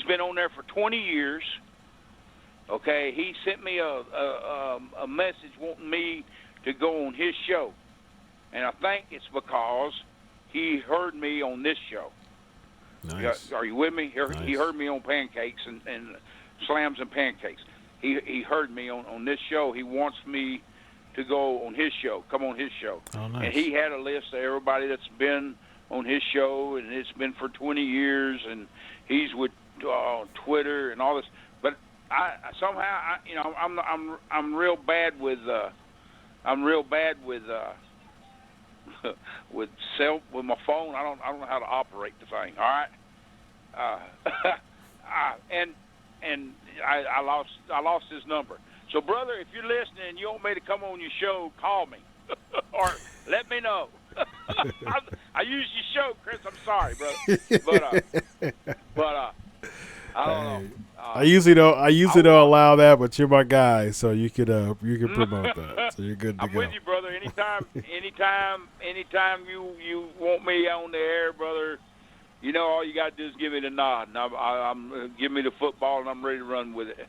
been on there for 20 years. Okay, he sent me a message wanting me to go on his show, and I think it's because he heard me on this show. Nice. Are you with me? Nice. He heard me on Pancakes and Slams and Pancakes. he heard me on this show. He wants me to go on his show, come on his show. Oh, nice. And he had a list of everybody that's been on his show, and it's been for 20 years, and he's with Twitter and all this. But I'm real bad with with my phone. I don't know how to operate the thing. All right. And I lost his number. So, brother, if you're listening and you want me to come on your show, call me or let me know. I use your show, Chris. I'm sorry, brother, but I don't know. I usually don't allow that, but you're my guy, so you could promote that. So you're good to I'm go. with you, brother. Anytime you want me on the air, brother. You know, all you got to do is give me the nod, and I'm give me the football, and I'm ready to run with it.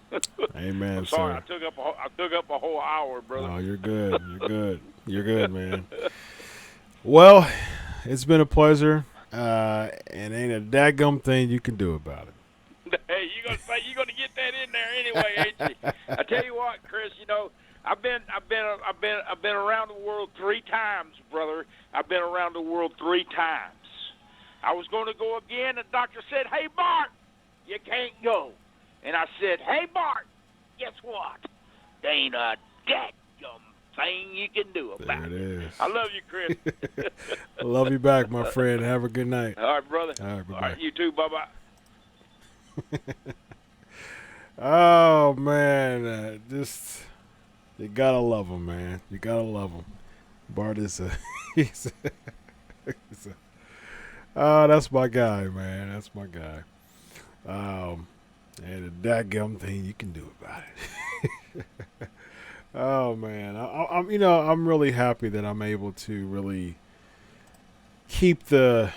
Amen, I'm sorry, sir. I took up a whole hour, brother. Oh, you're good. You're good, man. Well, it's been a pleasure, and ain't a dadgum thing you can do about it. Hey, you're gonna get that in there anyway, ain't you? I tell you what, Chris. You know, I've been around the world 3 times, brother. I've been around the world 3 times. I was going to go again, and the doctor said, "Hey, Bart, you can't go." And I said, "Hey, Bart, guess what? There ain't a dadgum thing you can do about it. There it is. I love you, Chris. I love you back, my friend. Have a good night. All right, brother. All right, bye-bye. All right, you too. Bye-bye. Oh, man. You got to love him, man. You got to love him. Bart is that's my guy, man. That's my guy. And the dadgum thing you can do about it. Oh man, I'm really happy that I'm able to really keep the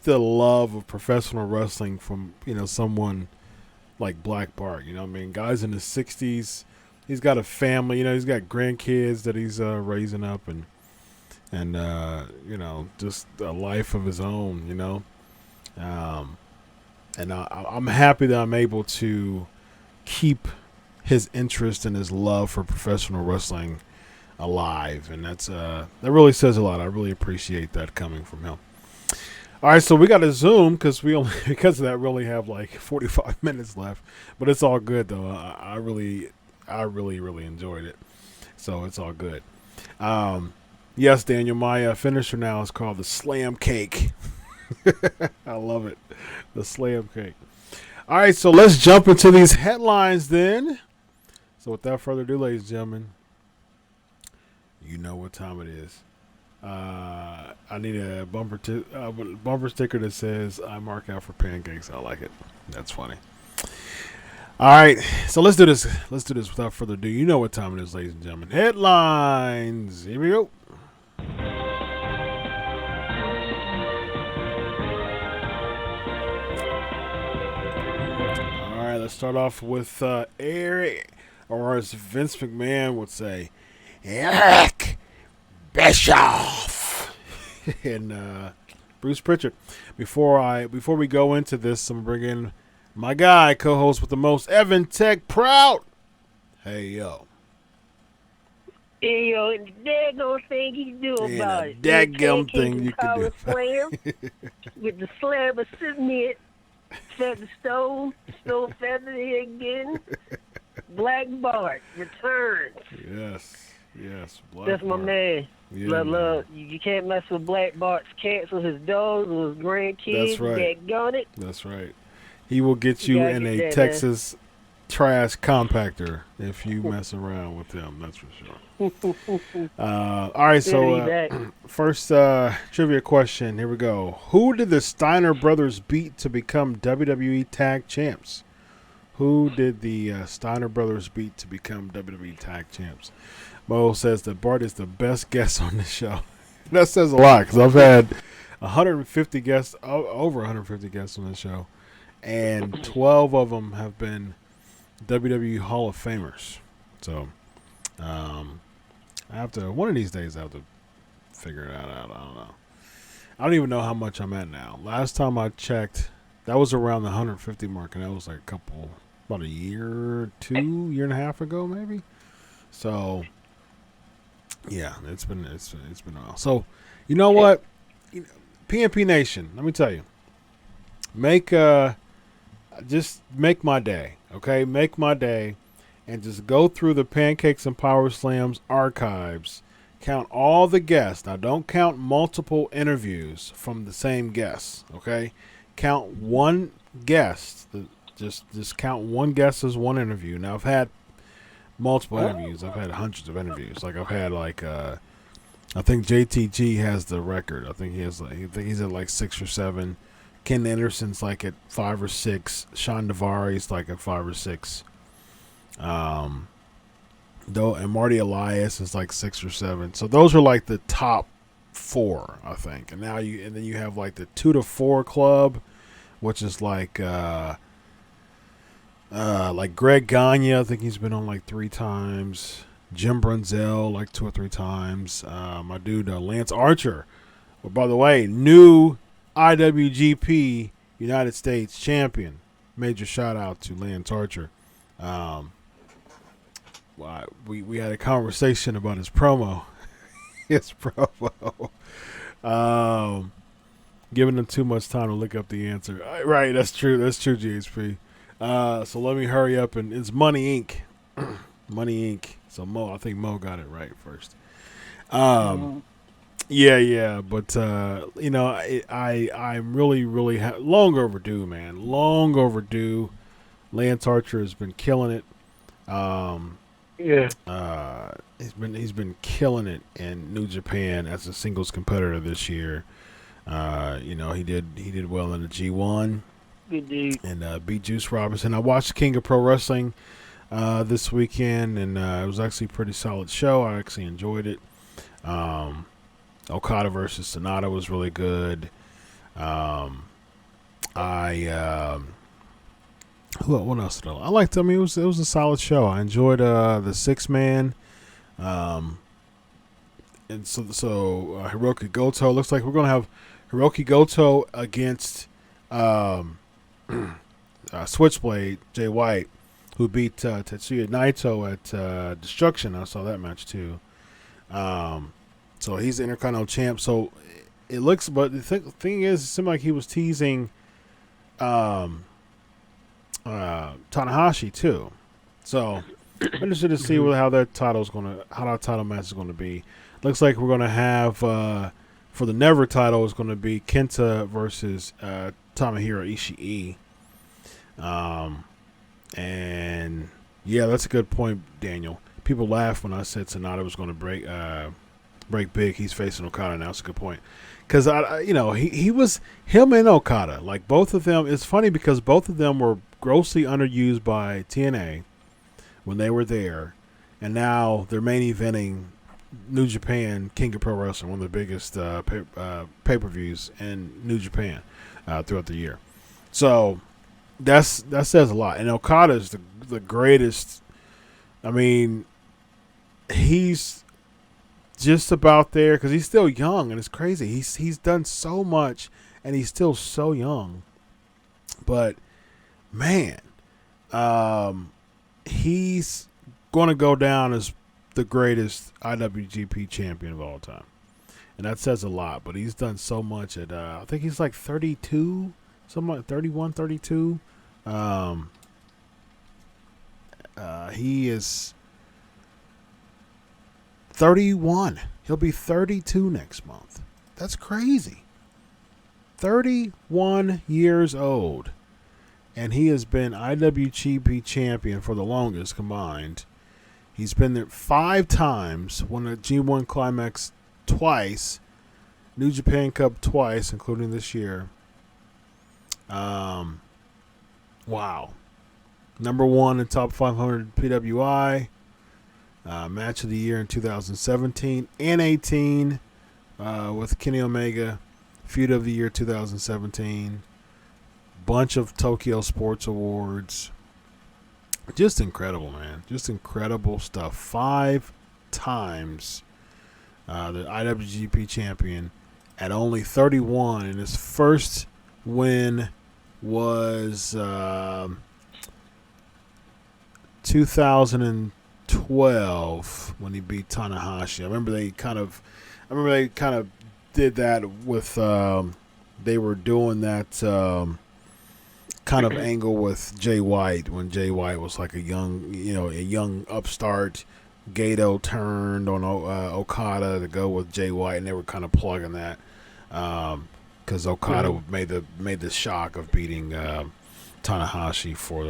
love of professional wrestling from someone like Black Bart. You know what I mean? Guy's in his 60s. He's got a family. He's got grandkids that he's raising up and just a life of his own, and I'm happy that I'm able to keep his interest and his love for professional wrestling alive, and that really says a lot. I really appreciate that coming from him. All right, so we got to zoom because of that we only have like 45 minutes left, but it's all good though. I really enjoyed it, so it's all good. Yes, Daniel, my finisher now is called the Slam Cake. I love it. The Slam Cake. All right, so let's jump into these headlines then. So without further ado, ladies and gentlemen, you know what time it is. I need a bumper sticker that says, "I mark out for pancakes." I like it. That's funny. All right, so let's do this. Let's do this without further ado. You know what time it is, ladies and gentlemen. Headlines. Here we go. All right, let's start off with Eric, or as Vince McMahon would say, Eric Bischoff, and Bruce Prichard. Before we go into this, I'm bringing in my guy, co-host with the most, Evan Tech Proud. Hey, yo. Hey, yo, and the daggone thing you can do about it. Daggum thing you can do. Slam with the slam of submit, feather stone feather again. Black Bart returns. Yes. Black That's my Bart. man. Yeah, Love. You can't mess with Black Bart's cats or his dogs or his grandkids. That's right. Daggone it. That's right. He will get you in a Texas trash compactor if you mess around with him. That's for sure. All right, so first trivia question. Here we go. Who did the Steiner brothers beat to become WWE Tag Champs? Who did the Steiner brothers beat to become WWE Tag Champs? Mo says that Bart is the best guest on this show. That says a lot because I've had 150 guests, over 150 guests on this show, and 12 of them have been WWE Hall of Famers. So, one of these days I have to figure that out. I don't know. I don't even know how much I'm at now. Last time I checked, that was around the 150 mark, and that was like a about a year and a half ago, maybe. So, yeah, it's been a while. So, you know what, PNP Nation, let me tell you, just make my day, okay? Make my day, and just go through the Pancakes and Powerslams archives. Count all the guests. Now, don't count multiple interviews from the same guests, okay? Count one guest. Just count one guest as one interview. Now, I've had multiple interviews. I've had hundreds of interviews. Like, I've had, I think JTG has the record. I think he's at like 6 or 7. Ken Anderson's like at 5 or 6. Sean Devari's like at 5 or 6. And Marty Elias is like 6 or 7. So those are like the top 4, I think. And then you have like the 2 to 4 club, which is like Greg Gagne. I think he's been on like 3 times. Jim Brunzell like 2 or 3 times. My dude Lance Archer. Well, by the way, new IWGP United States champion. Major shout out to Lance Archer. We had a conversation about his promo. Giving him too much time to look up the answer. Right, that's true. That's true, GHP. So let me hurry up, and it's Money Inc. Money Inc. So I think Mo got it right first. Yeah, but I'm really long overdue, man. Long overdue. Lance Archer has been killing it. He's been killing it in New Japan as a singles competitor this year. He did well in the G1. Good dude. And beat Juice Robinson. I watched King of Pro Wrestling this weekend, and it was actually a pretty solid show. I actually enjoyed it. Okada versus Sonata was really good. What else did I liked? I mean, it was a solid show. I enjoyed the 6-man. And so Hiroki Goto. Looks like we're gonna have Hiroki Goto against Switchblade Jay White, who beat Tetsuya Naito at Destruction. I saw that match too. So he's the Intercontinental champ. So it looks, but the thing is, it seemed like he was teasing Tanahashi too. So I'm interested to see how that title match is gonna be. Looks like we're gonna have for the Never title is gonna be Kenta versus Tomohiro Ishii. And yeah, that's a good point, Daniel. People laughed when I said Sonata was gonna break big. He's facing Okada now. That's a good point. Because he was him and Okada, like both of them. It's funny because both of them were grossly underused by TNA when they were there, and now they're main eventing New Japan King of Pro Wrestling, one of the biggest pay-per-views in New Japan throughout the year. So that says a lot. And Okada is the greatest. I mean, he's just about there because he's still young, and it's crazy. He's done so much, and he's still so young. But man, he's going to go down as the greatest IWGP champion of all time, and that says a lot. But he's done so much at I think he's like 32, something like 31, 32. He is 31. He'll be 32 next month. That's crazy. 31 years old. And he has been IWGP champion for the longest combined. He's been there 5 times, won the G1 Climax twice, New Japan Cup twice, including this year. Wow. Number 1 in top 500 PWI. Match of the year in 2017 and 18 with Kenny Omega. Feud of the year 2017. Bunch of Tokyo Sports Awards. Just incredible, man. Just incredible stuff. 5 times the IWGP champion at only 31. And his first win was 2012 when he beat Tanahashi. I remember they kind of did that with they were doing that kind of angle with Jay White when Jay White was like a young upstart. Gato turned on Okada to go with Jay White, and they were kind of plugging that because Okada made the shock of beating Tanahashi for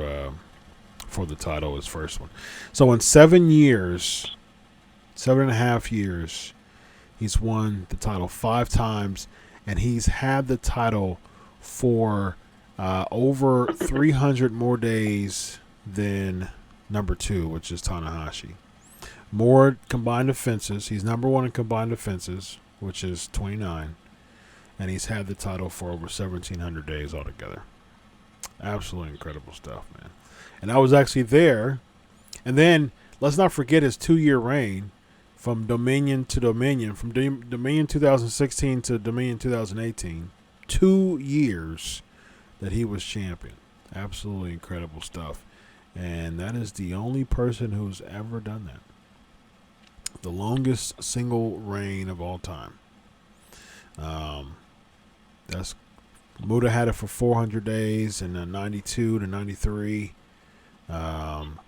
the title, his first one. So in 7.5 years, he's won the title 5 times, and he's had the title for over 300 more days than number 2, which is Tanahashi. More combined offenses. He's number 1 in combined offenses, which is 29. And he's had the title for over 1,700 days altogether. Absolutely incredible stuff, man. And I was actually there. And then, let's not forget his 2-year reign from Dominion to Dominion. From Dominion 2016 to Dominion 2018. 2 years that he was champion. Absolutely incredible stuff. And that is the only person who's ever done that. The longest single reign of all time. That's Muta had it for 400 days in 92 to 93. And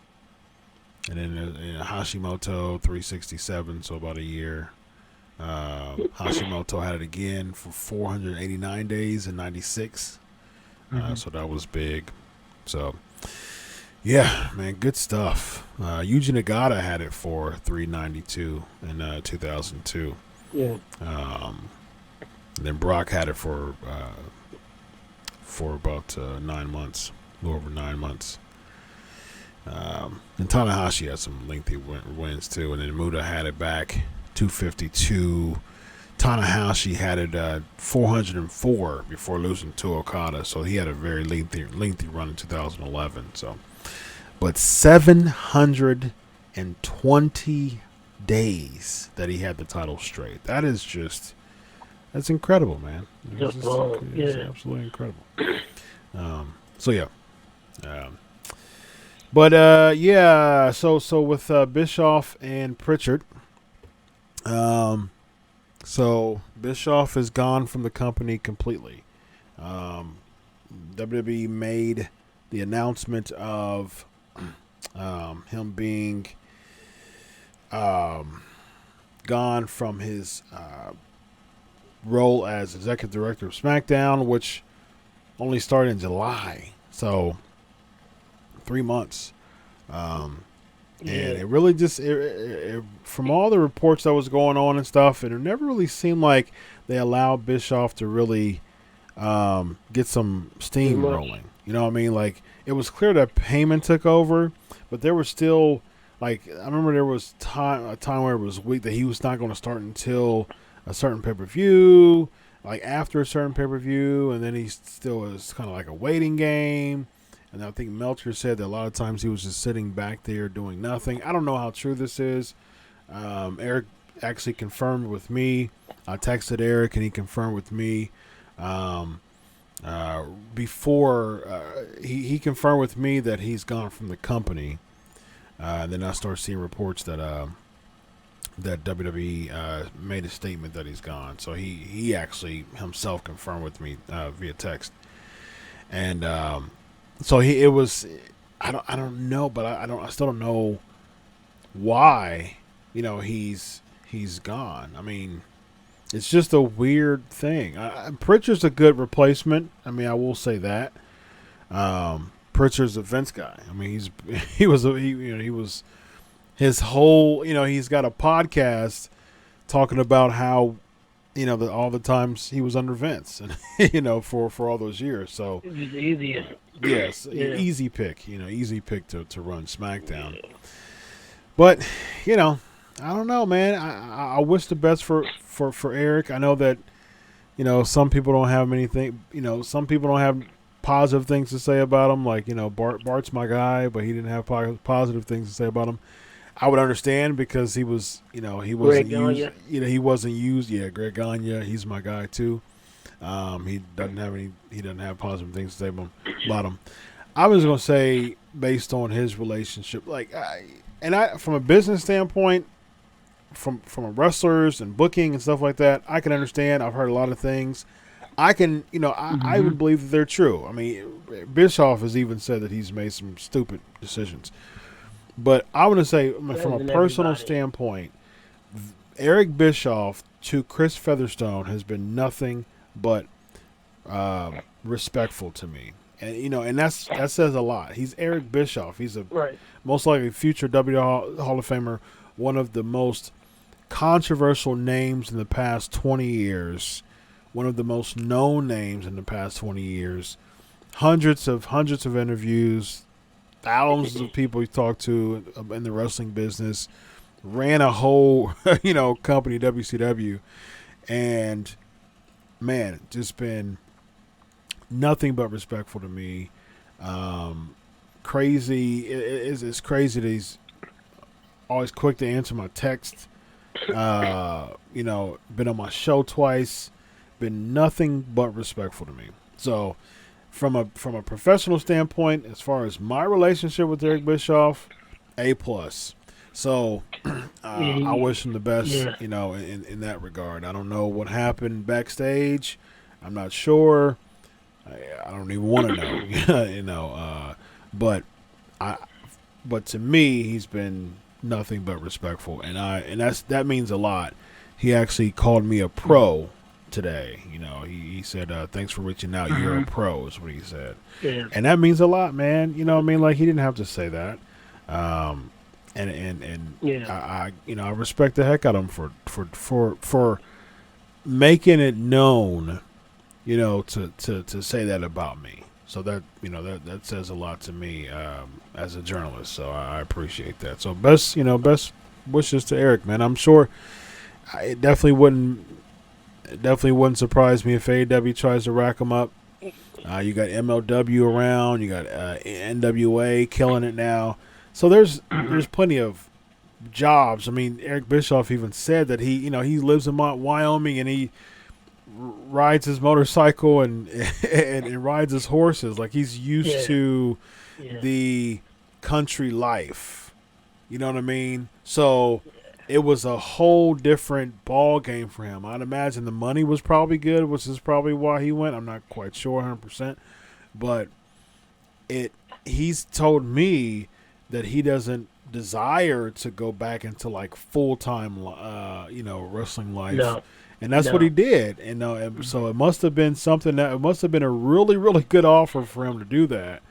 then Hashimoto 367, so about a year. Hashimoto had it again for 489 days in 96. So that was big. So yeah, man, good stuff. Yuji Nagata had it for 392 in 2002. Yeah. Then Brock had it for about 9 months, a little over 9 months. And Tanahashi had some lengthy wins too. And then Muta had it back 252. Tanahashi had it 404 before losing to Okada, so he had a very lengthy run in 2011. So. But 720 days that he had the title straight. That's incredible, man. It's absolutely incredible. So yeah. So with Bischoff and Prichard, so Bischoff is gone from the company completely. WWE made the announcement of him being gone from his role as executive director of SmackDown, which only started in July, so 3 months. And it really just, from all the reports that was going on and stuff, it never really seemed like they allowed Bischoff to really get some steam rolling. You know what I mean? Like, it was clear that Heyman took over, but there was still, like, I remember there was a time where it was weak that he was not going to start until a certain pay-per-view, like after a certain pay-per-view, and then he still was kind of like a waiting game. And I think Meltzer said that a lot of times he was just sitting back there doing nothing. I don't know how true this is. Eric actually confirmed with me. I texted Eric, and he confirmed with me. He confirmed with me that he's gone from the company. Then I started seeing reports that that WWE made a statement that he's gone. So he actually himself confirmed with me via text. And so it was, I don't know, but I still don't know why, he's gone. I mean, it's just a weird thing. Prichard's a good replacement. I mean, I will say that. Prichard's a Vince guy. I mean, he was his whole, he's got a podcast talking about how, all the times he was under Vince, and for all those years. So it was easier. Yes, easy pick. Easy pick to run SmackDown. But I don't know, man. I wish the best for Eric. I know that some people don't have anything. Some people don't have positive things to say about him. Like Bart's my guy, but he didn't have positive things to say about him. I would understand because he was, he wasn't used. He wasn't used. Yeah, Greg Gagne, he's my guy too. He doesn't have positive things to say about him. I was gonna say based on his relationship, from a business standpoint, from a wrestlers and booking and stuff like that, I can understand. I've heard a lot of things. I can, I would believe that they're true. I mean, Bischoff has even said that he's made some stupid decisions. But I want to say, from a personal standpoint, Eric Bischoff to Chris Featherstone has been nothing but respectful to me. And and that says a lot. He's Eric Bischoff. He's most likely future WWE Hall of Famer, one of the most controversial names in the past 20 years, one of the most known names in the past 20 years. Hundreds of interviews, thousands of people he talked to in the wrestling business, ran a whole company, WCW, and man, just been nothing but respectful to me. Crazy. It's crazy that he's always quick to answer my text. Been on my show twice. Been nothing but respectful to me. So, from a professional standpoint, as far as my relationship with Eric Bischoff, A+. So, I wish him the best. In that regard. I don't know what happened backstage. I'm not sure. I don't even want to know. But to me, he's been nothing but respectful, and that means a lot. He actually called me a pro today. He said, "Thanks for reaching out. You're a pro," is what he said, and that means a lot, man. He didn't have to say that. I respect the heck out of him for making it known. To say that about me. So that says a lot to me as a journalist. So I appreciate that. So best wishes to Eric, man. I'm sure it definitely wouldn't surprise me if AEW tries to rack him up. You got MLW around. You got NWA killing it now. So there's plenty of jobs. I mean, Eric Bischoff even said that he lives in Wyoming and he rides his motorcycle and rides his horses. Like, he's used to the country life. You know what I mean? So it was a whole different ball game for him. I'd imagine the money was probably good, which is probably why he went. I'm not quite sure 100%, but he's told me that he doesn't desire to go back into like full-time wrestling life. No. And that's what he did. And so it must have been it must have been a really, really good offer for him to do that.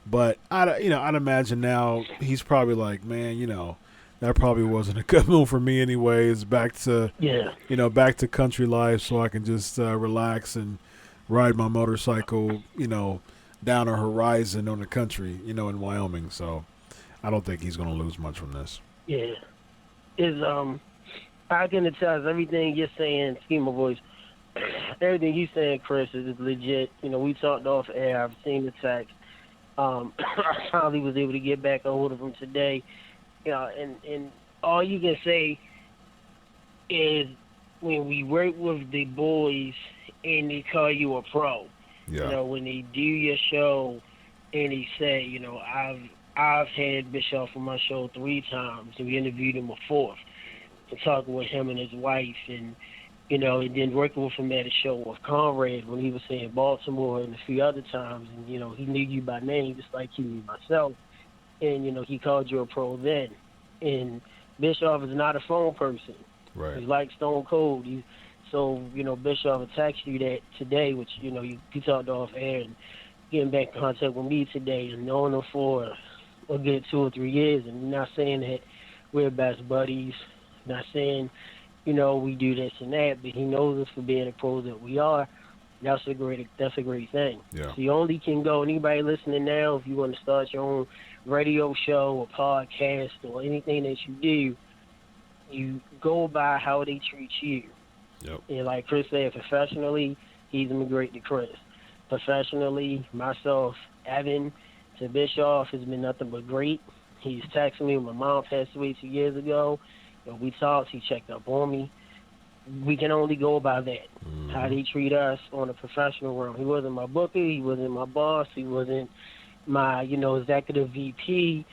But I'd imagine now he's probably like, man, that probably wasn't a good move for me anyways. Back to country life, so I can just relax and ride my motorcycle, down a horizon on the country, in Wyoming. So I don't think he's going to lose much from this. Yeah. I can attest everything you're saying. Excuse my voice. Everything you're saying, Chris, is legit. We talked off air. I've seen the text. I finally was able to get back a hold of him today. And all you can say is when we work with the boys and they call you a pro. Yeah. When they do your show and they say, I've had Bischoff on my show 3 times and we interviewed him a 4th. And talking with him and his wife, and and then working with him at a show with Conrad when he was saying Baltimore and a few other times, and he knew you by name just like he knew myself, and he called you a pro then. And Bischoff is not a phone person. Right. He's like Stone Cold. So Bischoff will text you that today, which you talked off air, and getting back in contact with me today, and knowing him for a good 2 or 3 years, and not saying that we're best buddies. Not saying, we do this and that, but he knows us for being the pros that we are. That's a great thing. Yeah. So you only can go, anybody listening now, if you want to start your own radio show or podcast or anything that you do, you go by how they treat you. Yep. And like Chris said, professionally, he's been great to Chris. Professionally, myself, Evan, to Bischoff has been nothing but great. He's texting me when my mom passed away 2 years ago. We talked, he checked up on me. We can only go by that, how they treat us on a professional realm. He wasn't my booker, he wasn't my boss, he wasn't my, executive VP,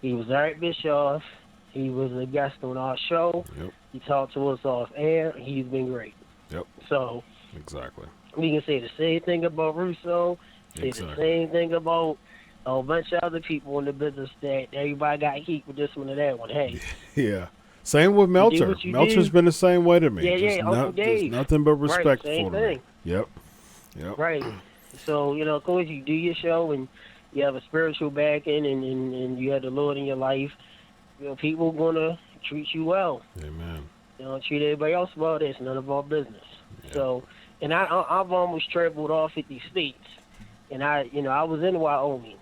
he was Eric Bischoff. He was a guest on our show. Yep. He talked to us off air. He's been great. Yep. So exactly. We can say the same thing about Russo. Say the same thing about a bunch of other people in the business that everybody got heat with this one or that one. Hey. Yeah. Same with Meltzer. Meltzer's been the same way to me. Yeah, Uncle Dave. Nothing but respect right, for me. Yep. Right. So, of course, you do your show and you have a spiritual backing and you have the Lord in your life. People are going to treat you well. Amen. Treat everybody else well. It's none of our business. Yeah. So, and I've almost traveled all 50 states. And I was in Wyoming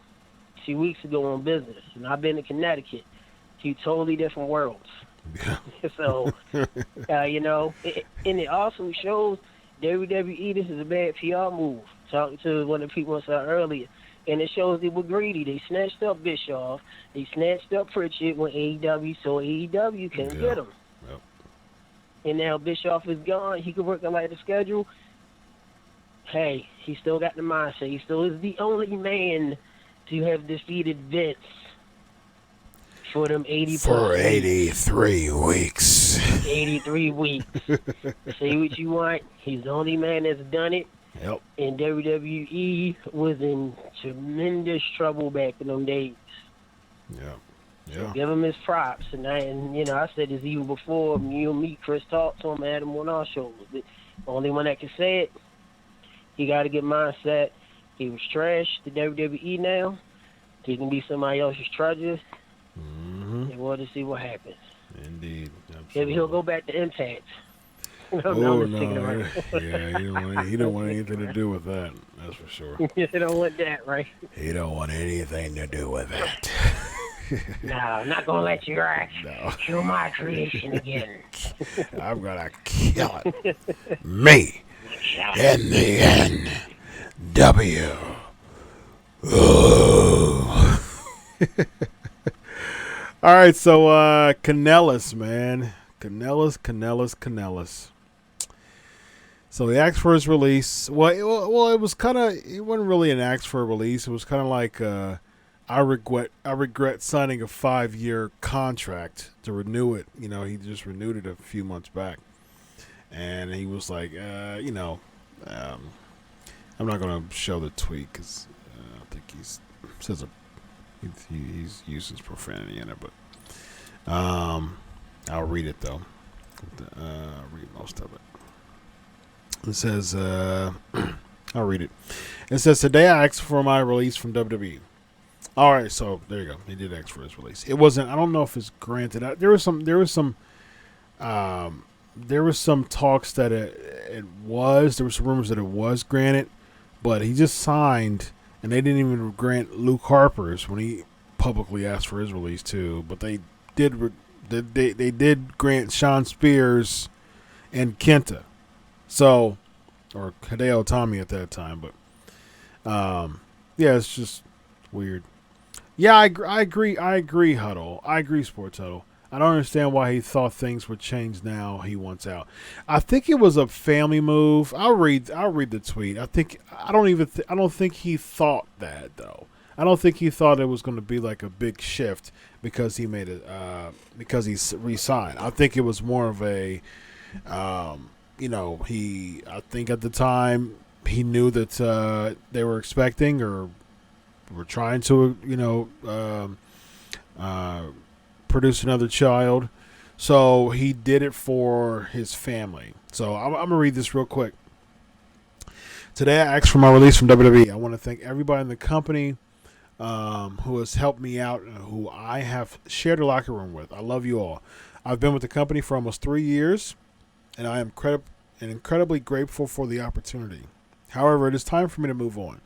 2 weeks ago on business. And I've been to Connecticut. Two totally different worlds. Yeah. So, and it also shows WWE, this is a bad PR move. Talking to one of the people I saw earlier. And it shows they were greedy. They snatched up Bischoff. They snatched up Prichard when AEW saw AEW couldn't get him. Yep. And now Bischoff is gone. He could work on the schedule. Hey, he still got the mindset. He still is the only man to have defeated Vince for them 83 weeks. 83 weeks. Say what you want. He's the only man that's done it. Yep. And WWE was in tremendous trouble back in them days. Yeah. So give him his props. And I said this even before you and me, Chris, talked to him, had him on our shows. The only one that can say it, he got a good mindset. He was trash to WWE now. He can be somebody else's treasure. Mm-hmm. And we'll just see what happens. Indeed. Absolutely. Maybe he'll go back to Impact. No. Yeah, he don't want anything to do with that. That's for sure. You don't want that, right? He don't want anything to do with that. No, I'm not gonna let you kill my creation again. I'm gonna kill it. Me in the NW. All right, so Kanellis, man. Kanellis. So he asked for his release. Well, it was kind of. It wasn't really an ask for a release. It was kind of like I regret signing a 5-year contract to renew it. He just renewed it a few months back, and he was like, I'm not gonna show the tweet because I think he uses profanity in it, but I'll read it though. I'll read most of it. It says, I'll read it. It says, today I asked for my release from WWE. All right, so there you go. He did ask for his release. It wasn't. I don't know if it's granted. There was some talks that it was. There was some rumors that it was granted, but he just signed, and they didn't even grant Luke Harper's when he publicly asked for his release too. But they did. They did grant Sean Spears and Kenta. So, or Hideo Itami at that time, but yeah, it's just weird. Yeah, I agree, Huddle. I agree, Sports Huddle. I don't understand why he thought things would change now he wants out. I think it was a family move. I'll read the tweet. I don't think he thought that though. I don't think he thought it was going to be like a big shift because he made it because he re-signed. I think it was more of a I think at the time he knew that they were expecting or were trying to, produce another child. So he did it for his family. So I'm going to read this real quick. Today I asked for my release from WWE. I want to thank everybody in the company who has helped me out and who I have shared a locker room with. I love you all. I've been with the company for almost 3 years, and I am incredibly grateful for the opportunity. However, it is time for me to move on.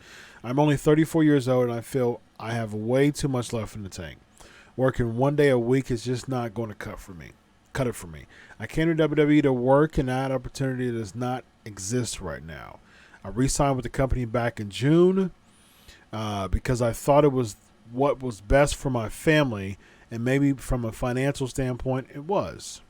I'm only 34 years old, and I feel I have way too much left in the tank. Working 1 day a week is just not going to cut it for me. I came to WWE to work, and that opportunity does not exist right now. I re-signed with the company back in June because I thought it was what was best for my family, and maybe from a financial standpoint, it was.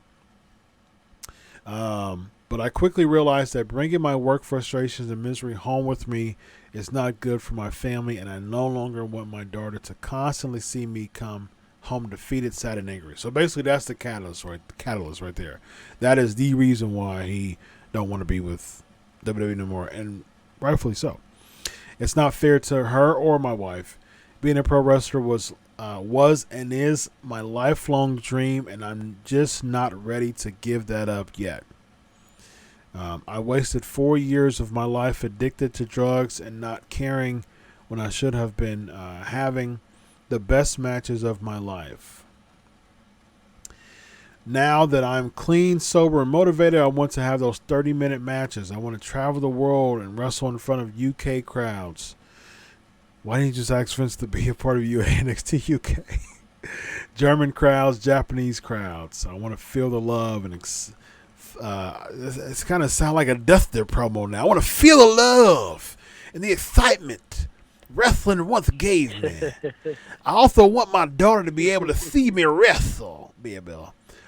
But I quickly realized that bringing my work frustrations and misery home with me It's not good for my family, and I no longer want my daughter to constantly see me come home defeated, sad, and angry. So basically, that's the catalyst right there. That is the reason why he don't want to be with WWE no more, and rightfully so. It's not fair to her or my wife. Being a pro wrestler was and is my lifelong dream, and I'm just not ready to give that up yet. I wasted 4 years of my life addicted to drugs and not caring when I should have been having the best matches of my life. Now that I'm clean, sober, and motivated, I want to have those 30-minute matches. I want to travel the world and wrestle in front of UK crowds. Why didn't you just ask Vince to be a part of NXT UK? German crowds, Japanese crowds. I want to feel the love, and it's kind of sound like a Death Day promo now. I want to feel the love and the excitement wrestling once gave me. I also want my daughter to be able to see me wrestle, baby.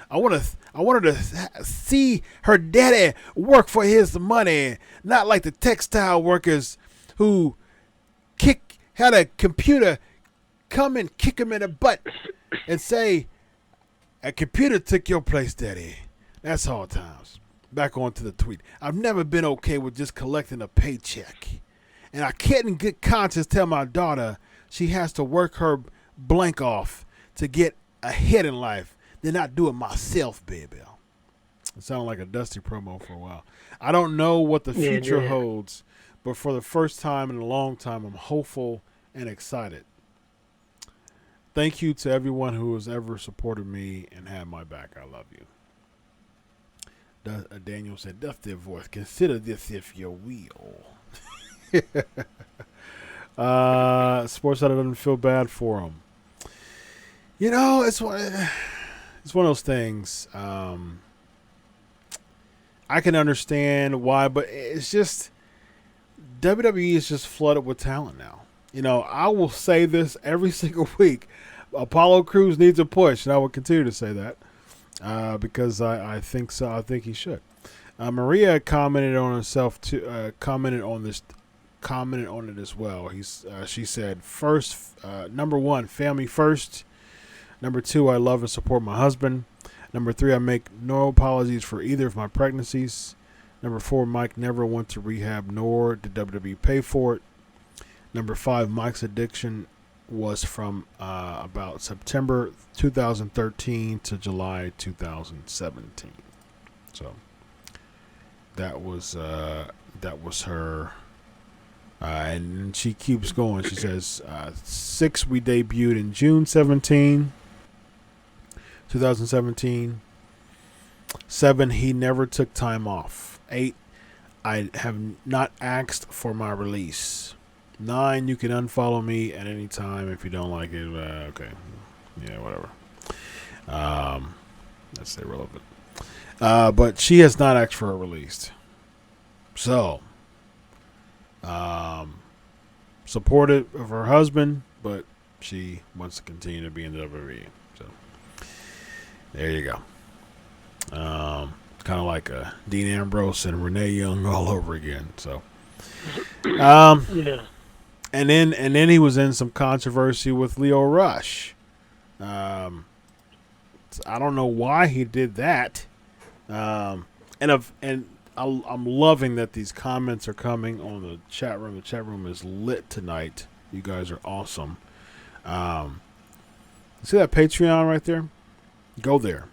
I want her to see her daddy work for his money, not like the textile workers who had a computer come and kick him in the butt and say, "A computer took your place, daddy." That's hard times. Back on to the tweet. I've never been okay with just collecting a paycheck. And I can't in good conscience tell my daughter she has to work her blank off to get ahead in life. Then I do it myself, baby. It sounded like a Dusty promo for a while. I don't know what the future holds, but for the first time in a long time, I'm hopeful and excited. Thank you to everyone who has ever supported me and had my back. I love you. Daniel said, Dusty voice, consider this if you will. Sports Center doesn't feel bad for him. You know, it's one of those things. I can understand why, but it's just WWE is just flooded with talent now. You know, I will say this every single week. Apollo Crews needs a push, and I will continue to say that because I think so. I think he should. Maria commented on herself too. Commented on it as well. She said, number 1, family first. Number 2, I love and support my husband. Number 3, I make no apologies for either of my pregnancies. Number 4, Mike never went to rehab, nor did WWE pay for it. Number 5, Mike's addiction was from about September 2013 to July 2017. So that was her. And she keeps going. She says, 6, we debuted in June 2017. 7, he never took time off. 8, I have not asked for my release. 9, you can unfollow me at any time if you don't like it. Okay. Yeah, whatever. That's irrelevant. But she has not asked for a release. So, supportive of her husband, but she wants to continue to be in the WWE. So, there you go. Kind of like Dean Ambrose and Renee Young all over again. So, yeah. And then he was in some controversy with Leo Rush. I don't know why he did that. And I'm loving that these comments are coming on the chat room. The chat room is lit tonight. You guys are awesome. See that Patreon right there? Go there.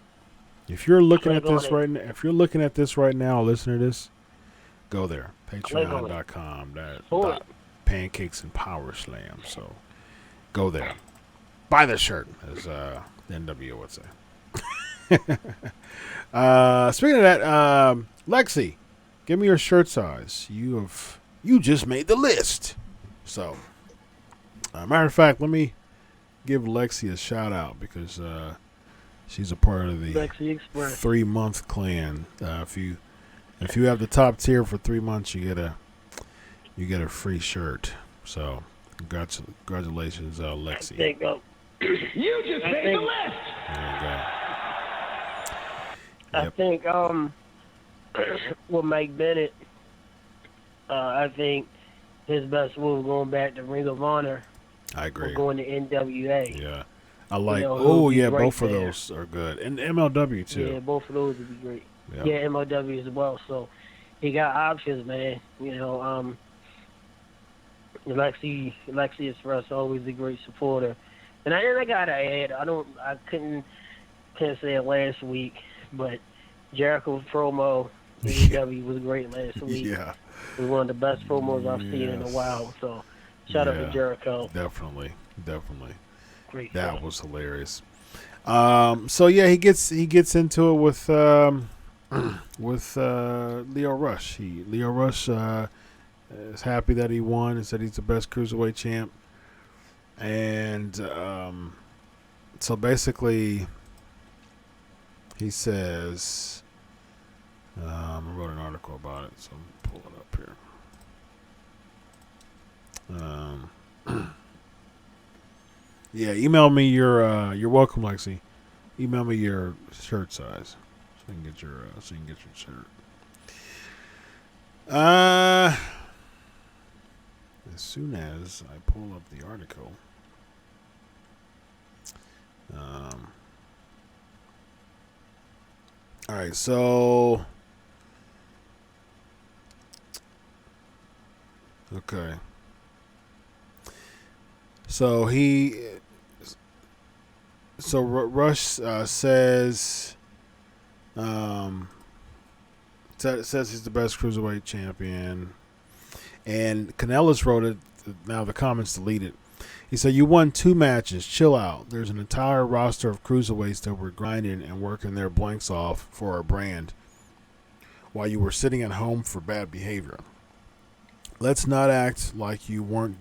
If you're looking at this right now, listen to this. Go there. Patreon.com. Pancakes and Powerslams. So go there. Buy the shirt, as the NWO would say. Speaking of that, Lexi, give me your shirt size. You just made the list. So, matter of fact, let me give Lexi a shout out because she's a part of the 3-month clan. If you have the top tier for 3 months, you get a free shirt. So, congratulations, Lexi. You just made the list. There you go. I think with Mike Bennett, I think his best move going back to Ring of Honor. I agree. Or going to NWA. Yeah. I like. Both of those are good, and MLW too. Yeah, both of those would be great. Yep. Yeah, MLW as well. So he got options, man. Alexi Express always a great supporter, and I gotta add, can't say it last week, but Jericho's promo AEW was great last week. Yeah, it was one of the best promos I've seen in a while. So shout out to Jericho. Definitely. Great. That was hilarious. So yeah, he gets into it with Leo Rush. Leo Rush is happy that he won and said he's the best cruiserweight champ. And so basically, he says, I wrote an article about it, so I'm gonna pull it up here. Yeah, email me you're welcome, Lexi. Email me your shirt size so you can get your shirt. As soon as I pull up the article, all right, so okay. So Rush says he's the best cruiserweight champion, and Kanellis wrote it. Now the comments deleted. He said, "You won 2 matches. Chill out. There's an entire roster of cruiserweights that were grinding and working their blanks off for our brand, while you were sitting at home for bad behavior. Let's not act like you weren't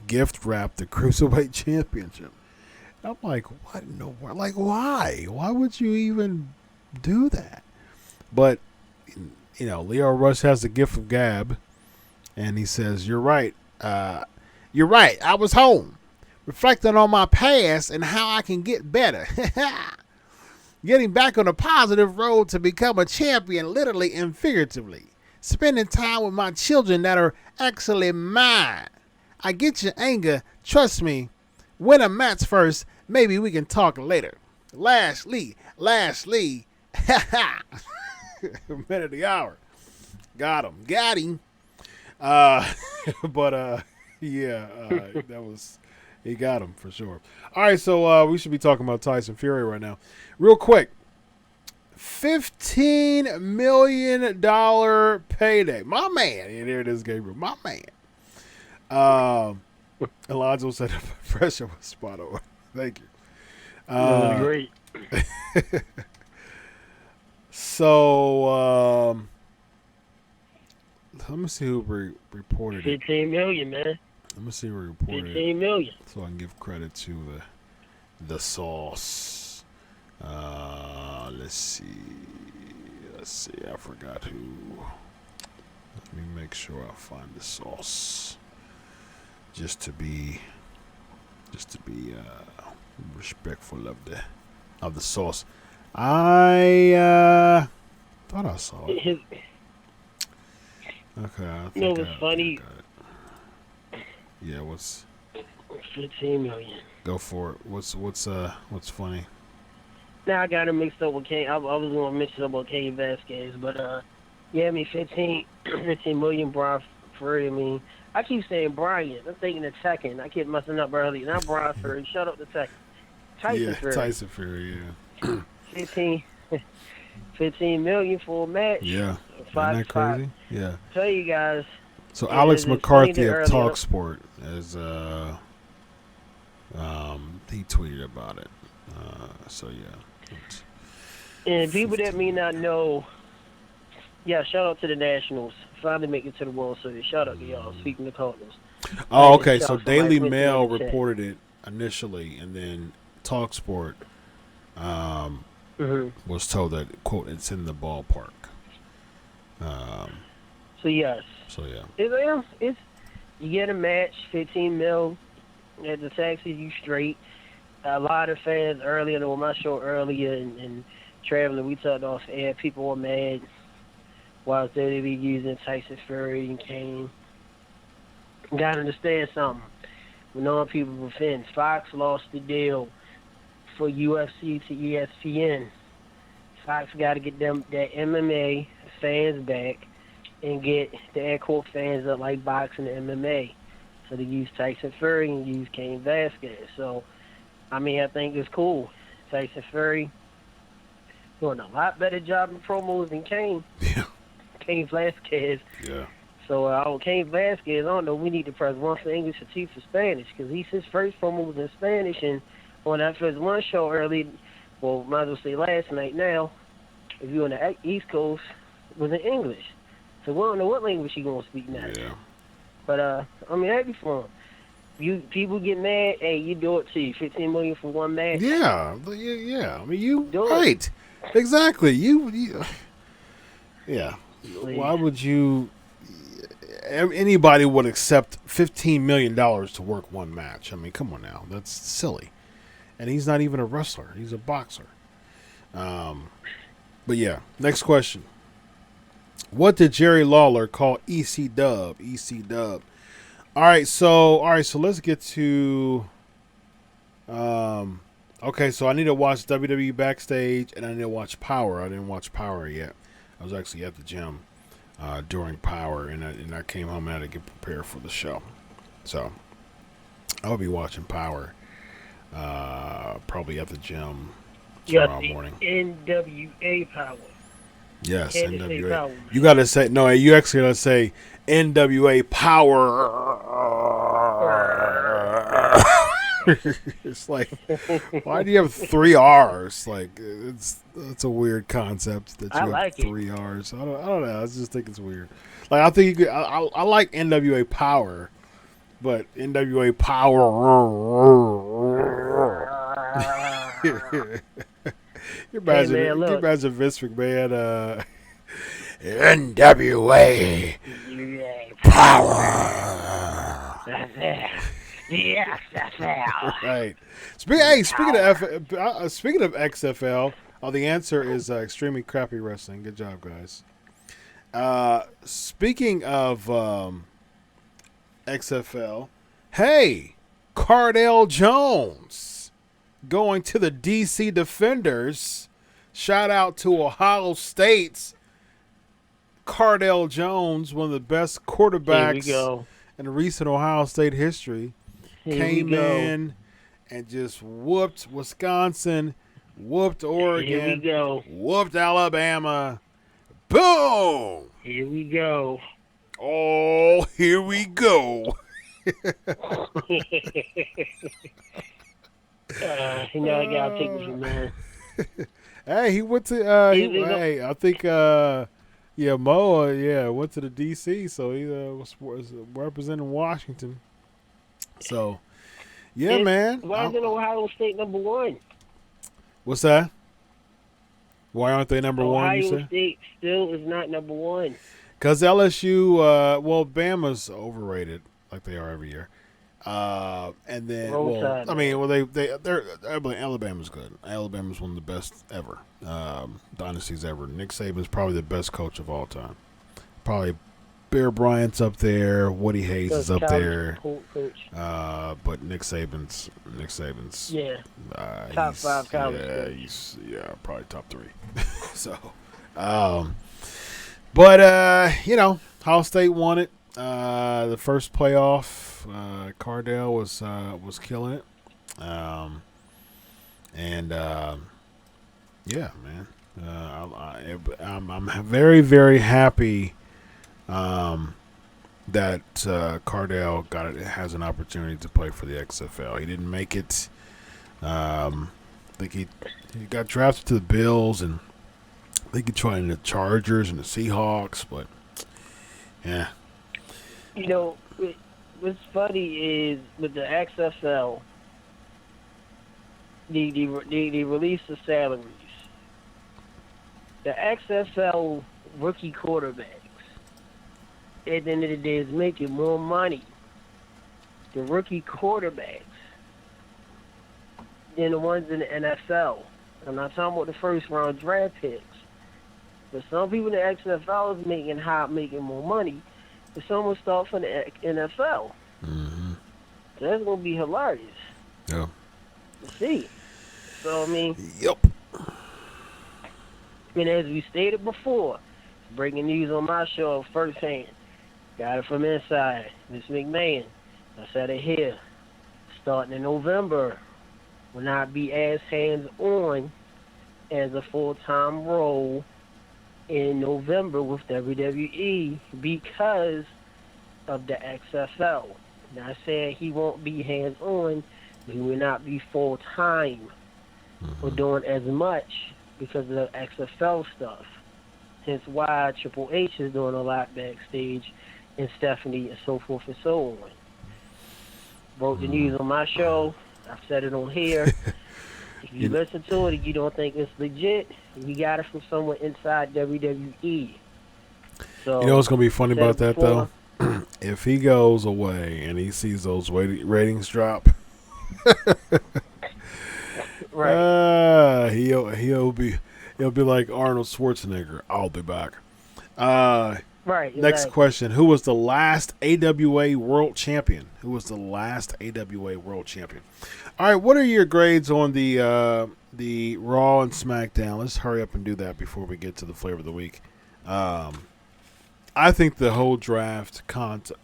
gift wrapped the cruiserweight championship." I'm like, what in the world? Like, why? Why would you even do that? But, Leo Rush has the gift of gab, and he says, You're right. You're right. I was home, reflecting on my past and how I can get better. Getting back on a positive road to become a champion, literally and figuratively. Spending time with my children that are actually mine. I get your anger. Trust me. Win a match first. Maybe we can talk later. Lashley. Man of the hour. Got him. He got him for sure. All right, so we should be talking about Tyson Fury right now. Real quick. $15 million payday. My man. And there it is, Gabriel. My man. Alonzo said the pressure was spot on. Thank you. That was great. So, let me see who reported it. 15 million, man. Let me see who reported 15 million. So I can give credit to the sauce. Let's see. I forgot who. Let me make sure I find the sauce. Just to be respectful of the sauce. I thought I saw it. Okay, I think it's funny. Yeah, what's 15 million? Go for it. What's funny? Now I got it mixed up with Kane. I was going to mix it up with Kane Vasquez, but 15 million Brian Fury. I mean, I keep saying Brian. I'm thinking the second. I keep messing up early. Not Brian Fury. Shut up the second. Tyson Fury. Tyson Fury, yeah. 15 million for a match. Yeah. Isn't that crazy? Yeah. Tell you guys. So Alex McCarthy of TalkSport has he tweeted about it. So yeah. And people that may not know, shout out to the Nationals. Finally make it to the World Series. Shout out to y'all. Speaking of Cardinals. Oh, okay. So Daily Mail reported it initially, and then TalkSport was told that, quote, it's in the ballpark. So yes. So yeah. It's you get a match, 15 mil, at the taxes you straight. A lot of fans earlier, on my show earlier, and traveling, we talked off air. People were mad while they be using Tyson Fury and Kane. You gotta understand something. When all people were fans, Fox lost the deal for UFC to ESPN. Fox got to get them that MMA fans back and get the air quote fans that like boxing and MMA. So they use Tyson Fury and use Cain Velasquez. So, I mean, I think it's cool. Tyson Fury doing a lot better job in promos than Cain. Yeah. Cain Velasquez. Yeah. So, Cain Velasquez, I don't know, we need to press one for English and two for Spanish, because his first promo was in Spanish, and on that first one show early, well, might as well say last night now, if you're on the East Coast, was in English. So we don't know what language he going to speak now. Yeah. But, I mean, happy for him. People get mad, hey, you do it too. $15 million for one match. Yeah. Yeah. I mean, you, Do it. right. Exactly. You yeah. Please. Why would you, anybody would accept $15 million to work one match. I mean, come on now. That's silly. And he's not even a wrestler. He's a boxer. But yeah, next question. What did Jerry Lawler call EC Dub? EC Dub. All right, so let's get to okay, so I need to watch WWE Backstage and I need to watch Power. I didn't watch Power yet. I was actually at the gym during Power, and I came home and had to get prepared for the show. So I'll be watching Power probably at the gym tomorrow morning. NWA Power. Yes, NWA. Power. You got to say, no, you actually got to say NWA Power. It's like, why do you have 3 R's? Like, it's a weird concept that you have 3 R's. I don't know. I just think it's weird. Like, I think you could, I like NWA Power, but NWA Power. You're imagine Vince McMahon, NWA Power. Yes, XFL. Right. Speaking of XFL, the answer is extremely crappy wrestling. Good job, guys. Speaking of XFL, hey, Cardale Jones going to the DC Defenders. Shout out to Ohio State's Cardale Jones, one of the best quarterbacks in recent Ohio State history. Came in and just whooped Wisconsin, whooped Oregon, whooped Alabama. Boom! Here we go. Oh, here we go. I gotta take this from there. Hey, he went to. I think. Moa. Went to the DC, so he was representing Washington. So, man. Why isn't Ohio State number 1? What's that? Why aren't they number 1? You say? Ohio State still is not number 1. Because LSU, Bama's overrated like they are every year. And then, Alabama's good. Alabama's one of the best ever, dynasties ever. Nick Saban's probably the best coach of all time. Probably Bear Bryant's up there. Woody Hayes is up there. But Nick Saban's top 5 college. He's probably top 3. So, Ohio State won it. The first playoff. Cardale was killing it, man. I'm very, very happy that Cardale has an opportunity to play for the XFL. He didn't make it. I think he got drafted to the Bills, and I think he tried in the Chargers and the Seahawks, but yeah. What's funny is with the XFL, they release the salaries. The XFL rookie quarterbacks, at the end of the day, is making more money, the rookie quarterbacks, than the ones in the NFL. I'm not talking about the first round draft picks. But some people in the XFL is making more money if someone starts from the NFL. Mm-hmm. So that's going to be hilarious. Yeah. To see. So, I mean. Yep. And as we stated before, breaking news on my show firsthand. Got it from inside. Miss McMahon. I said it here. Starting in November, will not be as hands-on as a full-time role in November with WWE because of the XFL. Not saying he won't be hands-on, but he will not be full-time or doing as much because of the XFL stuff. Hence why Triple H is doing a lot backstage, and Stephanie, and so forth and so on. Broke the news on my show. I've said it on here. If you listen to it and you don't think it's legit, you got it from someone inside WWE. So, you know what's going to be funny about that, though? If he goes away and he sees those ratings drop, right. He'll be like Arnold Schwarzenegger. I'll be back. Right. Next question: who was the last AWA World Champion? All right. What are your grades on the Raw and SmackDown? Let's hurry up and do that before we get to the flavor of the week. I think the whole draft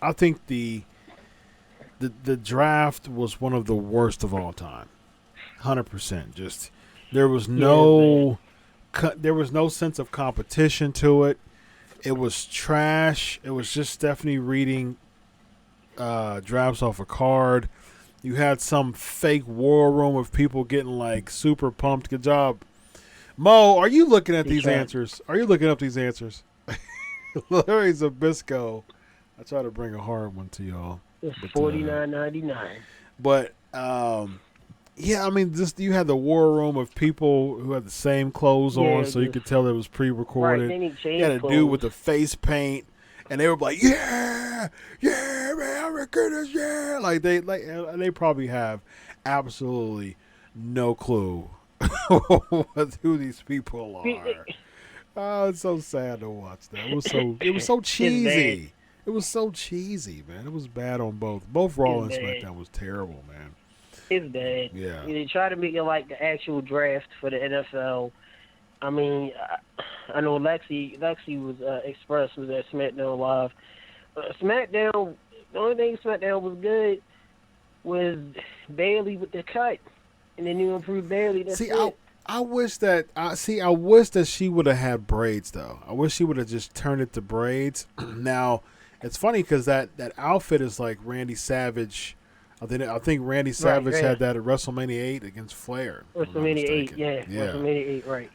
I think the draft was one of the worst of all time. 100%. Just there was no sense of competition to it. It was trash. It was just Stephanie reading drafts off a card. You had some fake war room of people getting like super pumped. Good job, Mo. Are you looking at these answers? Are you looking up these answers? Larry Zabisco. I try to bring a hard one to y'all. It's $49.99. But yeah, I mean, just you had the war room of people who had the same clothes on, so you could tell it was pre-recorded. Right, you had a dude with the face paint, and they were like, "Yeah, man, I'm recruiters, yeah." Like they probably have absolutely no clue who these people are. Oh, it's so sad to watch that. It was so cheesy. It was so cheesy, man. It was bad on both. Both Raw and SmackDown was terrible, man. It's bad. Yeah. They try to make it like the actual draft for the NFL. I mean, I know Lexi was Express was at SmackDown Live. SmackDown, the only thing SmackDown was good was Bailey with the cut, and then you improved Bailey. That's it. I wish that she would have had braids though. I wish she would have just turned it to braids. Now, it's funny because that outfit is like Randy Savage. I think Randy Savage had that at WrestleMania 8 against Flair. WrestleMania 8, yeah. WrestleMania 8, right.